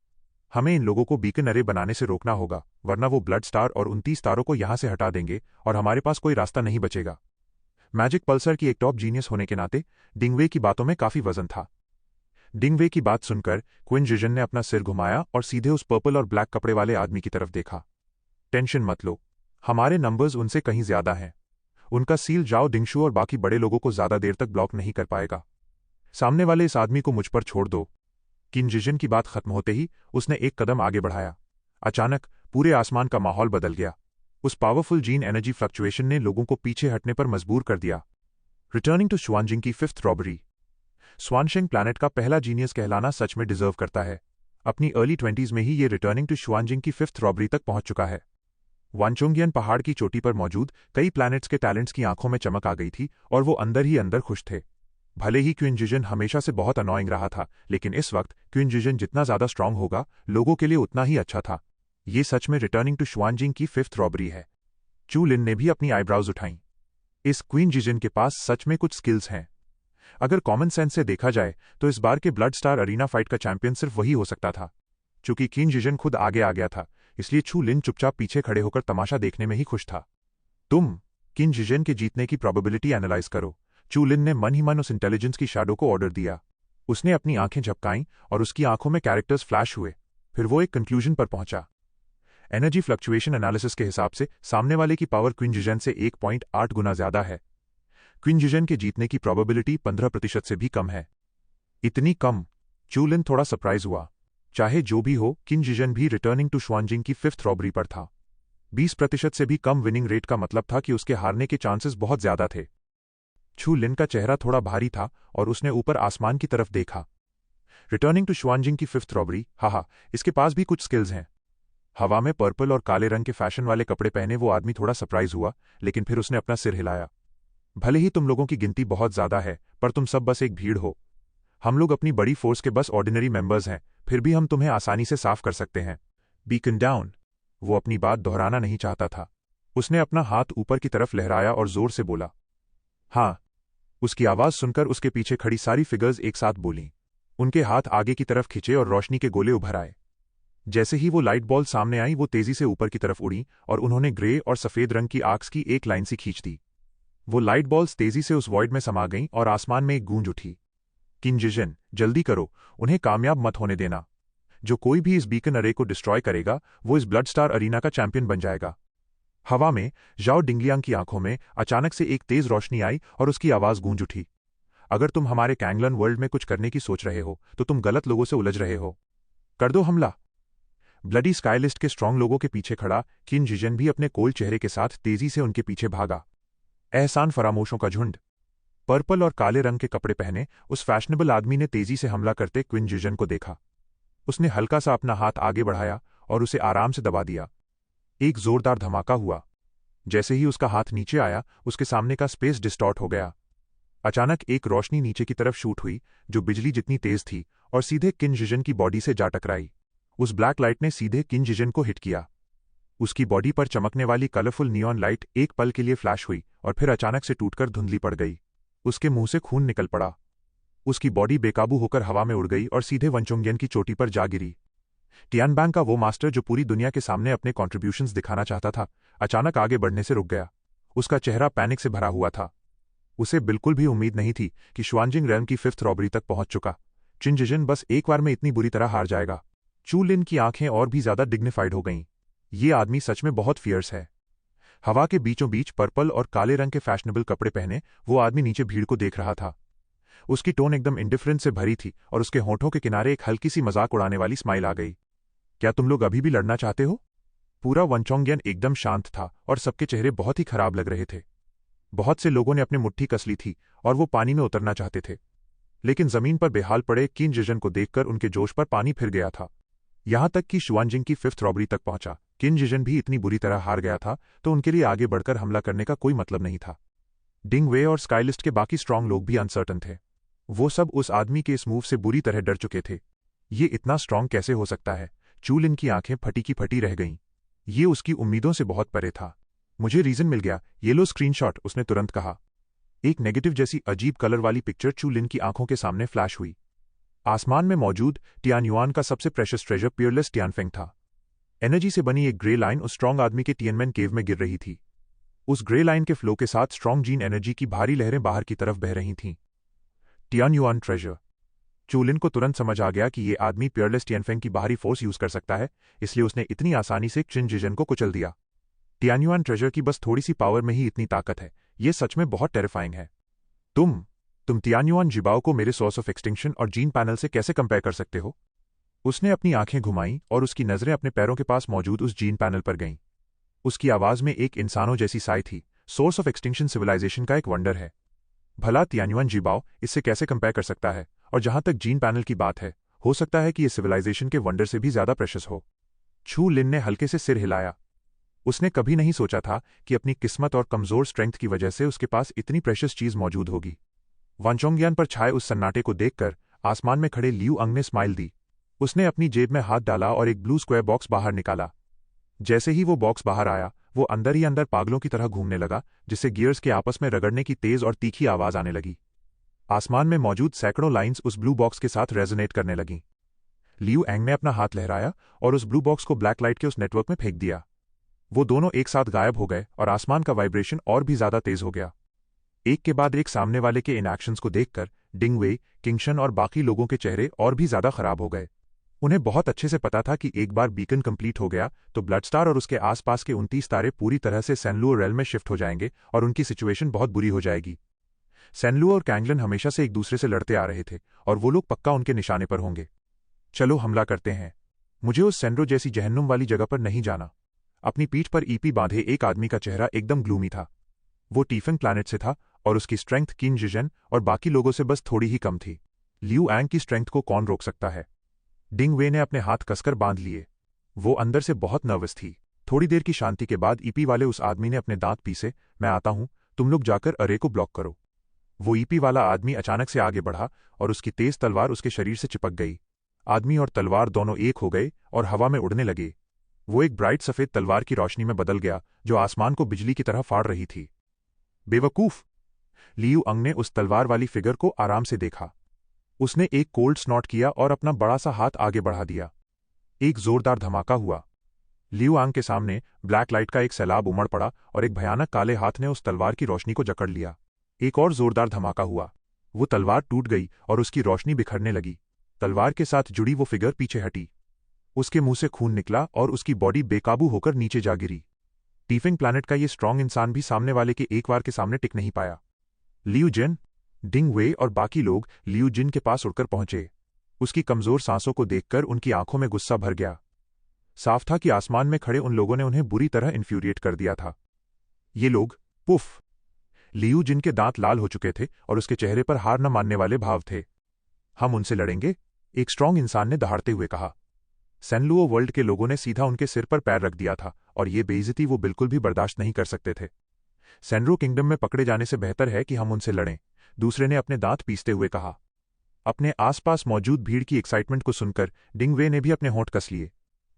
हमें इन लोगों को बीकन अरे बनाने से रोकना होगा, वरना वो ब्लड स्टार और 29 तारों को यहां से हटा देंगे और हमारे पास कोई रास्ता नहीं बचेगा। मैजिक पल्सर की एक टॉप जीनियस होने के नाते डिंगवे की बातों में काफी वजन था। डिंगवे की बात सुनकर क्विन जिजन ने अपना सिर घुमाया और सीधे उस पर्पल और ब्लैक कपड़े वाले आदमी की तरफ देखा। टेंशन मत लो, हमारे नंबर्स उनसे कहीं ज्यादा हैं। उनका सील जाओ डिंगशु और बाकी बड़े लोगों को ज्यादा देर तक ब्लॉक नहीं कर पाएगा। सामने वाले इस आदमी को मुझ पर छोड़ दो। किन जिजन की बात खत्म होते ही उसने एक कदम आगे बढ़ाया। अचानक पूरे आसमान का माहौल बदल गया। उस पावरफुल जीन एनर्जी फ्लक्चुएशन ने लोगों को पीछे हटने पर मजबूर कर दिया। रिटर्निंग टू श्वानजिंग की 5th रॉबरी। स्वानशेंग प्लैनेट का पहला जीनियस कहलाना सच में डिजर्व करता है। अपनी अर्ली 20s में ही ये रिटर्निंग टू श्वानजिंग की 5th रॉबरी तक पहुंच चुका है। वानचोंगियन पहाड़ की चोटी पर मौजूद कई प्लैनेट्स के टैलेंट्स की आंखों में चमक आ गई थी और वो अंदर ही अंदर खुश थे। भले ही क्विन जिजन हमेशा से बहुत अनोइंग रहा था, लेकिन इस वक्त क्विन जिजन जितना ज्यादा स्ट्रांग होगा, लोगों के लिए उतना ही अच्छा था। ये सच में रिटर्निंग टू श्वानजिंग की 5th रॉबरी है। चू लिन ने भी अपनी आईब्राउज उठाईं। इस क्वीन जिजन के पास सच में कुछ स्किल्स हैं। अगर कॉमन सेंस से देखा जाए तो इस बार के ब्लड स्टार अरीना फाइट का चैंपियन सिर्फ वही हो सकता था। चूंकि क्वीन जिजन खुद आगे आ गया था, इसलिए चू लिन चुपचाप पीछे खड़े होकर तमाशा देखने में ही खुश था। तुम किन जिजन के जीतने की प्रोबेबिलिटी एनालाइज करो। चू लिन ने मन ही मन उस इंटेलिजेंस की शैडो को ऑर्डर दिया। उसने अपनी आंखें झपकाईं और उसकी आंखों में कैरेक्टर्स फ्लैश हुए। फिर वो एक कंक्लूजन पर पहुंचा। एनर्जी फ्लक्चुएशन एनालिसिस के हिसाब से सामने वाले की पावर क्वीन जिजन से 1.8 गुना ज्यादा है। क्वीन जिजन के जीतने की प्रोबेबिलिटी 15% से भी कम है। इतनी कम? चू लिन थोड़ा सरप्राइज हुआ। चाहे जो भी हो, किन जिजन भी रिटर्निंग टू श्वानजिंग की 5th रॉबरी पर था। 20% से भी कम विनिंग रेट का मतलब था कि उसके हारने के चांसेस बहुत ज्यादा थे। चू लिन का चेहरा थोड़ा भारी था और उसने ऊपर आसमान की तरफ देखा। रिटर्निंग टू श्वानजिंग की 5th रॉबरी, हाहा, इसके पास भी कुछ स्किल्स हैं। हवा में पर्पल और काले रंग के फैशन वाले कपड़े पहने वो आदमी थोड़ा सरप्राइज हुआ, लेकिन फिर उसने अपना सिर हिलाया। भले ही तुम लोगों की गिनती बहुत ज्यादा है, पर तुम सब बस एक भीड़ हो। हम लोग अपनी बड़ी फोर्स के बस ऑर्डिनरी मेंबर्स हैं, फिर भी हम तुम्हें आसानी से साफ कर सकते हैं। Beacon down. वो अपनी बात दोहराना नहीं चाहता था। उसने अपना हाथ ऊपर की तरफ लहराया और जोर से बोला, हाँ। उसकी आवाज सुनकर उसके पीछे खड़ी सारी फिगर्स एक साथ बोलीं। उनके हाथ आगे की तरफ खिंचे और रोशनी के गोले उभर आए। जैसे ही वो लाइट बॉल सामने आई, वो तेजी से ऊपर की तरफ उड़ी और उन्होंने ग्रे और सफेद रंग की आर्क्स की एक लाइन सी खींच दी। वो लाइट बॉल्स तेजी से उस वॉइड में समा गईं और आसमान में एक गूंज उठी। किन जिजन, जल्दी करो, उन्हें कामयाब मत होने देना। जो कोई भी इस बीकन अरे को डिस्ट्रॉय करेगा, वो इस ब्लड स्टार अरीना का चैंपियन बन जाएगा। हवा में जाओ डिंगलियांग की आंखों में अचानक से एक तेज रोशनी आई और उसकी आवाज गूंज उठी। अगर तुम हमारे कैंगलन वर्ल्ड में कुछ करने की सोच रहे हो, तो तुम गलत लोगों से उलझ रहे हो। कर दो हमला। ब्लडी स्काईलिस्ट के स्ट्रांग लोगों के पीछे खड़ा किन जिजन भी अपने कोल्ड चेहरे के साथ तेजी से उनके पीछे भागा। एहसान फरामोशों का झुंड। पर्पल और काले रंग के कपड़े पहने उस फैशनेबल आदमी ने तेजी से हमला करते क्विन जिजन को देखा। उसने हल्का सा अपना हाथ आगे बढ़ाया और उसे आराम से दबा दिया। एक जोरदार धमाका हुआ। जैसे ही उसका हाथ नीचे आया, उसके सामने का स्पेस डिस्टॉर्ट हो गया। अचानक एक रोशनी नीचे की तरफ शूट हुई, जो बिजली जितनी तेज थी, और सीधे किन जिजन की बॉडी से जा टकराई। उस ब्लैक लाइट ने सीधे किन जिजन को हिट किया। उसकी बॉडी पर चमकने वाली कलरफुल नियॉन लाइट एक पल के लिए फ्लैश हुई और फिर अचानक से टूटकर धुंधली पड़ गई। उसके मुंह से खून निकल पड़ा। उसकी बॉडी बेकाबू होकर हवा में उड़ गई और सीधे वनचोंगियन की चोटी पर जा गिरी। टियानबैंग का वो मास्टर जो पूरी दुनिया के सामने अपने कॉन्ट्रीब्यूशंस दिखाना चाहता था, अचानक आगे बढ़ने से रुक गया। उसका चेहरा पैनिक से भरा हुआ था। उसे बिल्कुल भी उम्मीद नहीं थी कि श्वानजिंग रेल्म की 5th रॉबरी तक पहुंच चुका चिन जिजन बस एक बार में इतनी बुरी तरह हार जाएगा। चू लिन की आंखें और भी ज्यादा डिग्निफाइड हो गईं। ये आदमी सच में बहुत फियर्स है। हवा के बीचों बीच पर्पल और काले रंग के फैशनेबल कपड़े पहने वो आदमी नीचे भीड़ को देख रहा था। उसकी टोन एकदम इंडिफरेंस से भरी थी और उसके होठों के किनारे एक हल्की सी मजाक उड़ाने वाली स्माइल आ गई। क्या तुम लोग अभी भी लड़ना चाहते हो? पूरा वंचोंगियन एकदम शांत था और सबके चेहरे बहुत ही खराब लग रहे थे। बहुत से लोगों ने अपनी मुट्ठी कस ली थी और वो पानी में उतरना चाहते थे, लेकिन जमीन पर बेहाल पड़े किन जिजन को देखकर उनके जोश पर पानी फिर गया था। यहां तक कि शुआनजिंग की 5th रॉबरी तक पहुंचा। किन जिजन भी इतनी बुरी तरह हार गया था तो उनके लिए आगे बढ़कर हमला करने का कोई मतलब नहीं था। डिंग वे और स्काइलिस्ट के बाकी स्ट्रांग लोग भी अनसर्टन थे। वो सब उस आदमी के इस मूव से बुरी तरह डर चुके थे। ये इतना स्ट्रांग कैसे हो सकता है? चू लिन की आंखें फटी की फटी रह गईं। ये उसकी उम्मीदों से बहुत परे था। मुझे रीजन मिल गया, ये लो स्क्रीनशॉट, उसने तुरंत कहा। एक नेगेटिव जैसी अजीब कलर वाली पिक्चर चू लिन की आंखों के सामने फ्लैश हुई। आसमान में मौजूद टियानयुआन का सबसे प्रेशियस ट्रेजर पियरलेस टियानफेंग था। एनर्जी से बनी एक ग्रे लाइन उस स्ट्रांग आदमी के टियनमेन केव में गिर रही थी। उस ग्रे लाइन के फ्लो के साथ स्ट्रांग जीन एनर्जी की भारी लहरें बाहर की तरफ बह रही थीं। टियानयुआन ट्रेजर। चूलिन को तुरंत समझ आ गया कि ये आदमी पियरलेस टियनफेंग की बाहरी फोर्स यूज कर सकता है, इसलिए उसने इतनी आसानी से चिन जिजन को कुचल दिया। टियानयुआन ट्रेजर की बस थोड़ी सी पावर में ही इतनी ताकत है। ये सच में बहुत टेरिफाइंग है। तुम टियानयुआन जिबाओ को मेरे सोर्स ऑफ एक्सटिंक्शन और जीन पैनल से कैसे कंपेयर कर सकते हो? उसने अपनी आंखें घुमाईं और उसकी नजरें अपने पैरों के पास मौजूद उस जीन पैनल पर गईं। उसकी आवाज में एक इंसानों जैसी साई थी। सोर्स ऑफ एक्सटिंक्शन सिविलाइजेशन का एक वंडर है। भला टियानयुआन जिबाओ इससे कैसे कंपेयर कर सकता है? और जहां तक जीन पैनल की बात है, हो सकता है कि ये सिविलाइजेशन के वंडर से भी ज्यादा प्रेशियस हो। छू लिन ने हल्के से सिर हिलाया। उसने कभी नहीं सोचा था कि अपनी किस्मत और कमजोर स्ट्रेंथ की वजह से उसके पास इतनी प्रेशियस चीज मौजूद होगी। वांचोंगियान पर छाए उस सन्नाटे को देखकर आसमान में खड़े लियू अंग ने स्माइल दी। उसने अपनी जेब में हाथ डाला और एक ब्लू स्क्वायर बॉक्स बाहर निकाला। जैसे ही वो बॉक्स बाहर आया, वो अंदर ही अंदर पागलों की तरह घूमने लगा, जिससे गियर्स के आपस में रगड़ने की तेज और तीखी आवाज आने लगी। आसमान में मौजूद सैकड़ों लाइंस उस ब्लू बॉक्स के साथ रेजोनेट करने लगीं। लियू एंग ने अपना हाथ लहराया और उस ब्लू बॉक्स को ब्लैक लाइट के उस नेटवर्क में फेंक दिया। वो दोनों एक साथ गायब हो गए और आसमान का वाइब्रेशन और भी ज्यादा तेज हो गया। एक के बाद एक सामने वाले के इन एक्शंस को देखकर डिंग वे, किंगशन और बाकी लोगों के चेहरे और भी ज्यादा खराब हो गए। उन्हें बहुत अच्छे से पता था कि एक बार बीकन कंप्लीट हो गया तो ब्लडस्टार और उसके आसपास के 29 तारे पूरी तरह से सैनलुओ रेल में शिफ्ट हो जाएंगे और उनकी सिचुएशन बहुत बुरी हो जाएगी। सैनलुओ और कैंगलन हमेशा से एक दूसरे से लड़ते आ रहे थे और वो लोग पक्का उनके निशाने पर होंगे। चलो हमला करते हैं। मुझे उस सेंड्रो जैसी जहन्नुम वाली जगह पर नहीं जाना। अपनी पीठ पर ईपी बांधे एक आदमी का चेहरा एकदम ग्लूमी था। वो टीफिंग प्लैनेट से था और उसकी स्ट्रेंथ किन जिजन और बाकी लोगों से बस थोड़ी ही कम थी। लियू एंग की स्ट्रेंथ को कौन रोक सकता है? डिंग वे ने अपने हाथ कसकर बांध लिए। वो अंदर से बहुत नर्वस थी। थोड़ी देर की शांति के बाद ईपी वाले उस आदमी ने अपने दांत पीसे। मैं आता हूं, तुम लोग जाकर अरे को ब्लॉक करो। वो ईपी वाला आदमी अचानक से आगे बढ़ा और उसकी तेज तलवार उसके शरीर से चिपक गई। आदमी और तलवार दोनों एक हो गए और हवा में उड़ने लगे। वो एक ब्राइट सफेद तलवार की रोशनी में बदल गया जो आसमान को बिजली की तरह फाड़ रही थी। बेवकूफ! लियू अंग ने उस तलवार वाली फिगर को आराम से देखा। उसने एक कोल्ड स्नॉट किया और अपना बड़ा सा हाथ आगे बढ़ा दिया। एक जोरदार धमाका हुआ। लियू अंग के सामने ब्लैक लाइट का एक सैलाब उमड़ पड़ा और एक भयानक काले हाथ ने उस तलवार की रोशनी को जकड़ लिया। एक और जोरदार धमाका हुआ। वो तलवार टूट गई और उसकी रोशनी बिखरने लगी। तलवार के साथ जुड़ी वो फिगर पीछे हटी। उसके मुंह से खून निकला और उसकी बॉडी बेकाबू होकर नीचे जा गिरी। टीफिंग प्लैनेट का ये स्ट्रांग इंसान भी सामने वाले के एक वार के सामने टिक नहीं पाया। लियू जिन, डिंग वे और बाकी लोग लियू जिन के पास उड़कर पहुंचे। उसकी कमजोर सांसों को देखकर उनकी आंखों में गुस्सा भर गया। साफ था कि आसमान में खड़े उन लोगों ने उन्हें बुरी तरह इन्फ्यूरिएट कर दिया था। ये लोग, पुफ! लियू जिन के दांत लाल हो चुके थे और उसके चेहरे पर हार न मानने वाले भाव थे। हम उनसे लड़ेंगे, एक स्ट्रांग इंसान ने दहाड़ते हुए कहा। सैनलुओ वर्ल्ड के लोगों ने सीधा उनके सिर पर पैर रख दिया था और ये बेइज्जती वो बिल्कुल भी बर्दाश्त नहीं कर सकते थे। सैनरो किंगडम में पकड़े जाने से बेहतर है कि हम उनसे लड़ें, दूसरे ने अपने दांत पीसते हुए कहा। अपने आसपास मौजूद भीड़ की एक्साइटमेंट को सुनकर डिंग वे ने भी अपने होंठ कस लिए।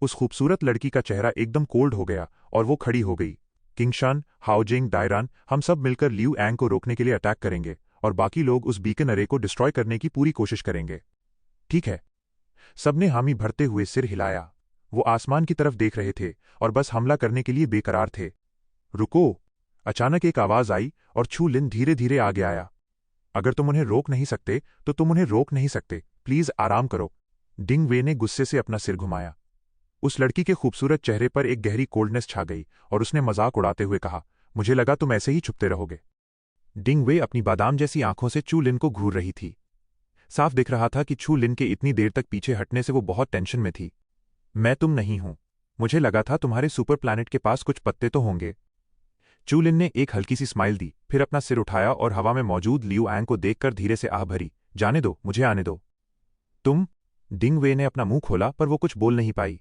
उस खूबसूरत लड़की का चेहरा एकदम कोल्ड हो गया और वो खड़ी हो गई। किंगशान, हाओजिंग, दायरान, हम सब मिलकर लियू एंग को रोकने के लिए अटैक करेंगे और बाकी लोग उस बीकन अरे को डिस्ट्रॉय करने की पूरी कोशिश करेंगे। ठीक है। सबने हामी भरते हुए सिर हिलाया। वो आसमान की तरफ देख रहे थे और बस हमला करने के लिए बेकरार थे। रुको! अचानक एक आवाज आई और छू लिन धीरे धीरे आगे आया। अगर तुम उन्हें रोक नहीं सकते तो तुम उन्हें रोक नहीं सकते, प्लीज आराम करो। डिंग वे ने गुस्से से अपना सिर घुमाया। उस लड़की के खूबसूरत चेहरे पर एक गहरी कोल्डनेस छा गई और उसने मजाक उड़ाते हुए कहा, मुझे लगा तुम ऐसे ही छुपते रहोगे। डिंग वे अपनी बादाम जैसी आंखों से चू लिन को घूर रही थी। साफ दिख रहा था कि चू लिन के इतनी देर तक पीछे हटने से वो बहुत टेंशन में थी। मैं तुम नहीं हूं। मुझे लगा था तुम्हारे सुपर प्लैनेट के पास कुछ पत्ते तो होंगे। चू लिन ने एक हल्की सी स्माइल दी, फिर अपना सिर उठाया और हवा में मौजूद लियू एंग को देखकर धीरे से आह भरी, जाने दो, मुझे आने दो। तुम? डिंग वे ने अपना मुंह खोला पर वो कुछ बोल नहीं पाई।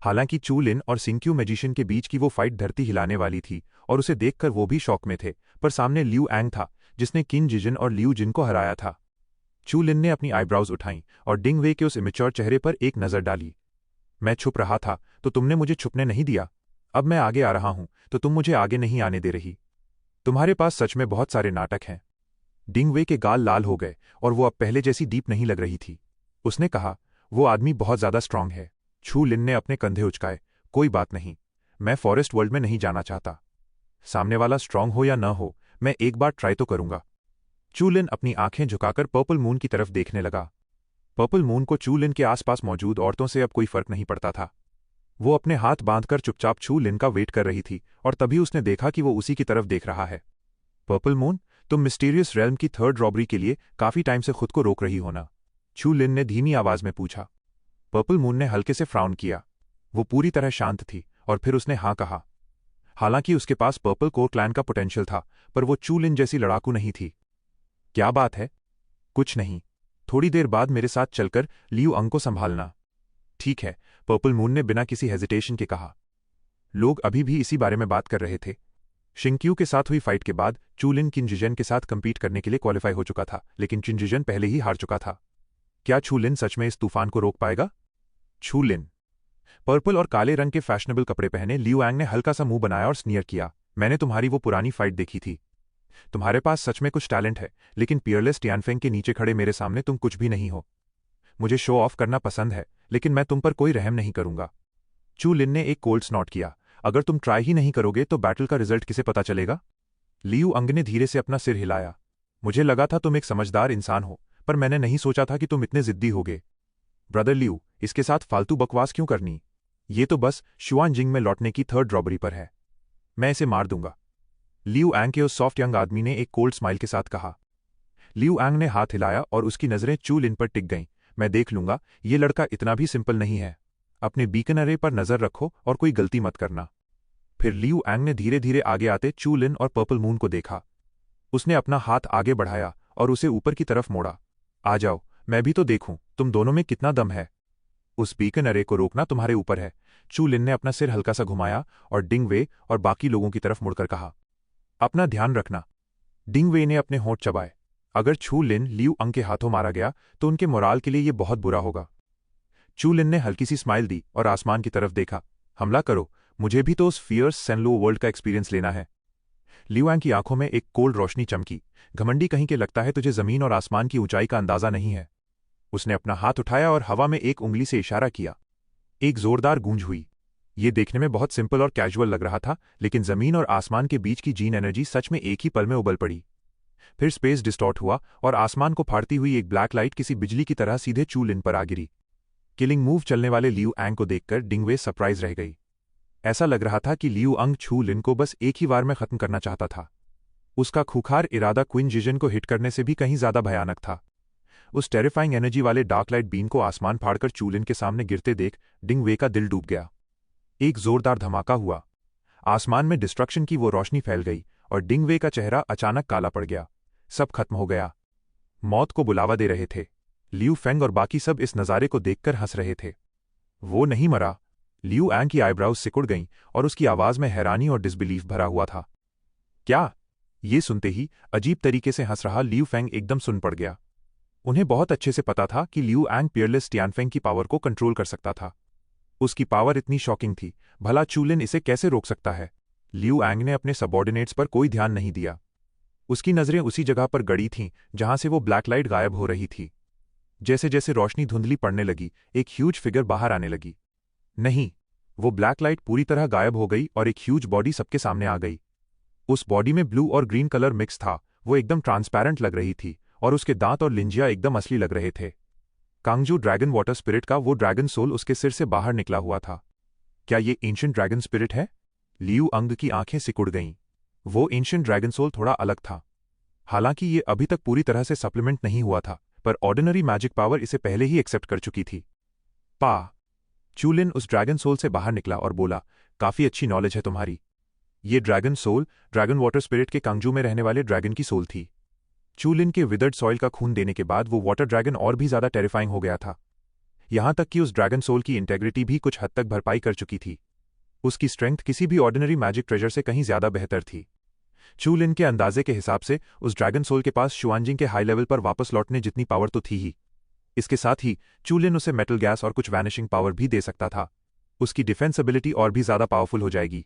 हालांकि चू लिन और सिंक्यू मैजिशियन के बीच की वो फाइट धरती हिलाने वाली थी और उसे देखकर वो भी शौक में थे, पर सामने लियू एंग था जिसने किन जिजन और लियू जिन को हराया था। चू लिन ने अपनी आईब्राउज उठाईं और डिंग वे के उस इमेच्योर चेहरे पर एक नजर डाली। मैं छुप रहा था तो तुमने मुझे छुपने नहीं दिया। अब मैं आगे आ रहा हूं तो तुम मुझे आगे नहीं आने दे रही। तुम्हारे पास सच में बहुत सारे नाटक हैं। डिंग वे के गाल लाल हो गए और वो अब पहले जैसी डीप नहीं लग रही थी। उसने कहा, वो आदमी बहुत ज्यादा स्ट्रांग है। चू लिन ने अपने कंधे उचकाए, कोई बात नहीं, मैं फॉरेस्ट वर्ल्ड में नहीं जाना चाहता। सामने वाला स्ट्रांग हो या न हो, मैं एक बार ट्राई तो करूंगा। चू लिन अपनी आंखें झुकाकर पर्पल मून की तरफ देखने लगा। पर्पल मून को चू लिन के आसपास मौजूद औरतों से अब कोई फर्क नहीं पड़ता था। वो अपने हाथ बांधकर चुपचाप चू लिन का वेट कर रही थी और तभी उसने देखा कि वो उसी की तरफ देख रहा है। पर्पल मून, तुम मिस्टीरियस रेल्म की थर्ड रॉबरी के लिए काफी टाइम से खुद को रोक रही हो ना? चू लिन ने धीमी आवाज में पूछा। पर्पल मून ने हल्के से फ्राउन किया। वो पूरी तरह शांत थी और फिर उसने हाँ कहा। हालांकि उसके पास पर्पल कोर क्लैन का पोटेंशियल था, पर वो चू लिन जैसी लड़ाकू नहीं थी। क्या बात है? कुछ नहीं, थोड़ी देर बाद मेरे साथ चलकर लियू अंग को संभालना। ठीक है, पर्पल मून ने बिना किसी हेजिटेशन के कहा। लोग अभी भी इसी बारे में बात कर रहे थे। शिंक्यू के साथ हुई फाइट के बाद चू लिन किनजिजन के साथ कंपीट करने के लिए क्वालिफाई हो चुका था, लेकिन किनजिजन पहले ही हार चुका था। क्या चू लिन सच में इस तूफान को रोक पाएगा? चू लिन। पर्पल और काले रंग के फैशनेबल कपड़े पहने लियू एंग ने हल्का सा मुंह बनाया और स्नियर किया। मैंने तुम्हारी वो पुरानी फाइट देखी थी। तुम्हारे पास सच में कुछ टैलेंट है, लेकिन पियरलेस टियानफेंग के नीचे खड़े मेरे सामने तुम कुछ भी नहीं हो। मुझे शो ऑफ करना पसंद है, लेकिन मैं तुम पर कोई रहम नहीं करूंगा। चू लिन ने एक कोल्ड स्नॉट किया। अगर तुम ट्राई ही नहीं करोगे तो बैटल का रिजल्ट किसे पता चलेगा? लियू अंग ने धीरे से अपना सिर हिलाया। मुझे लगा था तुम एक समझदार इंसान हो, पर मैंने नहीं सोचा था कि तुम इतने जिद्दी होगे। ब्रदर लियू, इसके साथ फालतू बकवास क्यों करनी? ये तो बस शुआनजिंग में लौटने की थर्ड रॉबरी पर है। मैं इसे मार दूंगा। लियू एंग के उस सॉफ्ट यंग आदमी ने एक कोल्ड स्माइल के साथ कहा। लियू एंग ने हाथ हिलाया और उसकी नजरें चू लिन पर टिक गईं। मैं देख लूंगा, ये लड़का इतना भी सिंपल नहीं है। अपने बीकन अरे पर नजर रखो और कोई गलती मत करना। फिर लियू एंग ने धीरे धीरे आगे आते चू लिन और पर्पल मून को देखा। उसने अपना हाथ आगे बढ़ाया और उसे ऊपर की तरफ मोड़ा। आ जाओ, मैं भी तो देखूं तुम दोनों में कितना दम है। उस बीकन अरे को रोकना तुम्हारे ऊपर है। चू लिन ने अपना सिर हल्का सा घुमाया और डिंग वे और बाकी लोगों की तरफ मुड़कर कहा, अपना ध्यान रखना। डिंग वे ने अपने होंठ चबाए। अगर चू लिन लियू अंग के हाथों मारा गया तो उनके मोराल के लिए ये बहुत बुरा होगा। चू लिन ने हल्की सी स्माइल दी और आसमान की तरफ देखा। हमला करो, मुझे भी तो उस फियर्स सेनलो वर्ल्ड का एक्सपीरियंस लेना है। लियू एंग की आंखों में एक कोल्ड रोशनी चमकी। घमंडी कहीं के, लगता है तुझे जमीन और आसमान की ऊंचाई का अंदाजा नहीं है। उसने अपना हाथ उठाया और हवा में एक उंगली से इशारा किया। एक जोरदार गूंज हुई। ये देखने में बहुत सिंपल और कैजुअल लग रहा था, लेकिन जमीन और आसमान के बीच की जीन एनर्जी सच में एक ही पल में उबल पड़ी। फिर स्पेस डिस्टॉर्ट हुआ और आसमान को फाड़ती हुई एक ब्लैक लाइट किसी बिजली की तरह सीधे चू लिन पर आ गिरी। किलिंग मूव चलने वाले लियू एंग को देखकर डिंग वे सरप्राइज रह गई। ऐसा लग रहा था कि लियू अंग चू लिन को बस एक ही वार में खत्म करना चाहता था। उसका खूंखार इरादा क्विन जिजन को हिट करने से भी कहीं ज्यादा भयानक था। उस टेरिफाइंग एनर्जी वाले डार्क लाइट बीन को आसमान फाड़कर चू लिन के सामने गिरते देख डिंग वे का दिल डूब गया। एक जोरदार धमाका हुआ। आसमान में डिस्ट्रक्शन की वो रोशनी फैल गई और डिंग वे का चेहरा अचानक काला पड़ गया। सब खत्म हो गया। मौत को बुलावा दे रहे थे। लियू फेंग और बाकी सब इस नज़ारे को देखकर हंस रहे थे। वो नहीं मरा। लियू एंग की आईब्राउज सिकुड़ गईं और उसकी आवाज में हैरानी और डिसबिलीफ भरा हुआ था। क्या? ये सुनते ही अजीब तरीके से हंस रहा लियू फेंग एकदम सुन पड़ गया। उन्हें बहुत अच्छे से पता था कि लियू एंग पियरलेस टियानफेंग की पावर को कंट्रोल कर सकता था। उसकी पावर इतनी शॉकिंग थी, भला चू लिन इसे कैसे रोक सकता है? लियू एंग ने अपने सबॉर्डिनेट्स पर कोई ध्यान नहीं दिया। उसकी नजरें उसी जगह पर गड़ी थीं जहां से वो ब्लैक लाइट गायब हो रही थी। जैसे जैसे रोशनी धुंधली पड़ने लगी, एक ह्यूज फिगर बाहर आने लगी। नहीं, वो ब्लैक लाइट पूरी तरह गायब हो गई और एक ह्यूज बॉडी सबके सामने आ गई। उस बॉडी में ब्लू और ग्रीन कलर मिक्स था। वो एकदम ट्रांसपेरेंट लग रही थी और उसके दांत और लिंजिया एकदम असली लग रहे थे। कांगजू ड्रैगन वाटर स्पिरिट का वो ड्रैगन सोल उसके सिर से बाहर निकला हुआ था। क्या ये एंशिएंट ड्रैगन स्पिरिट है? लियू अंग की आंखें सिकुड़ गईं। वो एंशिएंट ड्रैगन सोल थोड़ा अलग था। हालांकि ये अभी तक पूरी तरह से सप्लीमेंट नहीं हुआ था, पर ऑर्डिनरी मैजिक पावर इसे पहले ही एक्सेप्ट कर चुकी थी। चूलिन उस ड्रैगन सोल से बाहर निकला और बोला, काफी अच्छी नॉलेज है तुम्हारी। ये dragon soul dragon water spirit के कांगजू में रहने वाले ड्रैगन की सोल थी। चूलिन के विदर्ड सॉइल का खून देने के बाद वो वाटर ड्रैगन और भी ज्यादा टेरिफाइंग हो गया था। यहां तक कि उस ड्रैगन सोल की इंटेग्रिटी भी कुछ हद तक भरपाई कर चुकी थी। उसकी स्ट्रेंथ किसी भी ऑर्डिनरी मैजिक ट्रेजर से कहीं ज्यादा बेहतर थी। चूलिन के अंदाजे के हिसाब से उस ड्रैगन सोल के पास शुआनजिंग के हाई लेवल पर वापस लौटने जितनी पावर तो थी ही। इसके साथ ही चूलिन उसे मेटल गैस और कुछ वैनिशिंग पावर भी दे सकता था। उसकी डिफेंस एबिलिटी और भी ज्यादा पावरफुल हो जाएगी।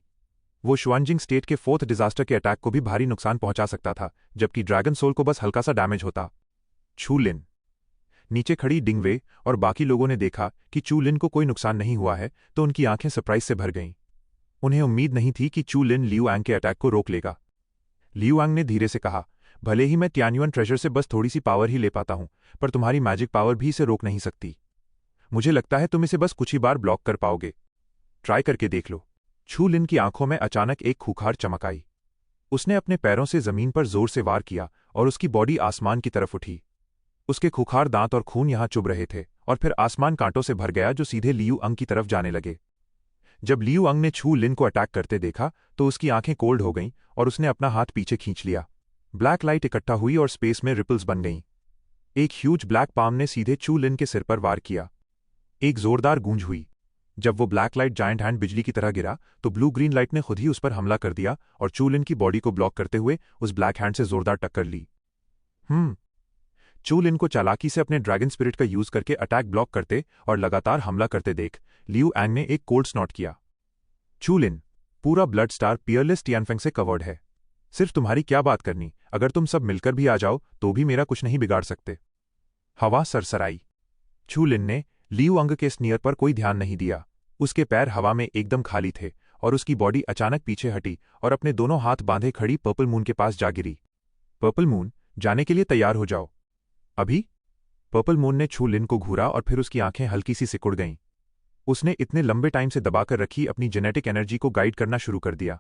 वो शुआनजिंग स्टेट के 4th डिजास्टर के अटैक को भी भारी नुकसान पहुंचा सकता था, जबकि ड्रैगन सोल को बस हल्का सा डैमेज होता। चूलिन नीचे खड़ी डिंगवे और बाकी लोगों ने देखा कि चूलिन को कोई नुकसान नहीं हुआ है, तो उनकी आंखें सरप्राइज से भर गईं। उन्हें उम्मीद नहीं थी कि चूलिन लियू एंग के अटैक को रोक लेगा। लियू एंग ने धीरे से कहा, भले ही मैं तियान्युआन ट्रेजर से बस थोड़ी सी पावर ही ले पाता हूं, पर तुम्हारी मैजिक पावर भी इसे रोक नहीं सकती। मुझे लगता है तुम इसे बस कुछ ही बार ब्लॉक कर पाओगे। ट्राई करके देख लो। चूलिन की आंखों में अचानक एक खूंखार चमक आई। उसने अपने पैरों से जमीन पर जोर से वार किया और उसकी बॉडी आसमान की तरफ उठी। उसके खूंखार दांत और खून यहां चुभ रहे थे, और फिर आसमान कांटों से भर गया जो सीधे लियू अंग की तरफ जाने लगे। जब लियू अंग ने चूलिन को अटैक करते देखा तो उसकी आंखें कोल्ड हो गईं और उसने अपना हाथ पीछे खींच लिया। ब्लैक लाइट इकट्ठा हुई और स्पेस में रिपल्स बन गईं। एक ह्यूज ब्लैक पाम ने सीधे चूलिन के सिर पर वार किया। एक जोरदार गूंज हुई। जब वो ब्लैक लाइट जायंट हैंड बिजली की तरह गिरा तो ब्लू ग्रीन लाइट ने खुद ही उस पर हमला कर दिया और चूलिन की बॉडी को ब्लॉक करते हुए उस ब्लैक हैंड से जोरदार टक्कर ली। चूलिन को चालाकी से अपने ड्रैगन स्पिरिट का यूज करके अटैक ब्लॉक करते और लगातार हमला करते देख लियू एंग ने एक कोल्ड स्नॉट किया। चूलिन, पूरा ब्लड स्टार पियरलेस टियानफेंग से कवर्ड है। सिर्फ तुम्हारी क्या बात करनी, अगर तुम सब मिलकर भी आ जाओ तो भी मेरा कुछ नहीं बिगाड़ सकते। हवा सरसराई। चूलिन ने लियू अंग के स्नियर पर कोई ध्यान नहीं दिया। उसके पैर हवा में एकदम खाली थे और उसकी बॉडी अचानक पीछे हटी और अपने दोनों हाथ बांधे खड़ी पर्पल मून के पास जा गिरी। पर्पल मून, जाने के लिए तैयार हो जाओ। अभी? पर्पल मून ने चूलिन को घूरा और फिर उसकी आंखें हल्की सी सिकुड़ गईं। उसने इतने लंबे टाइम से दबाकर रखी अपनी जेनेटिक एनर्जी को गाइड करना शुरू कर दिया।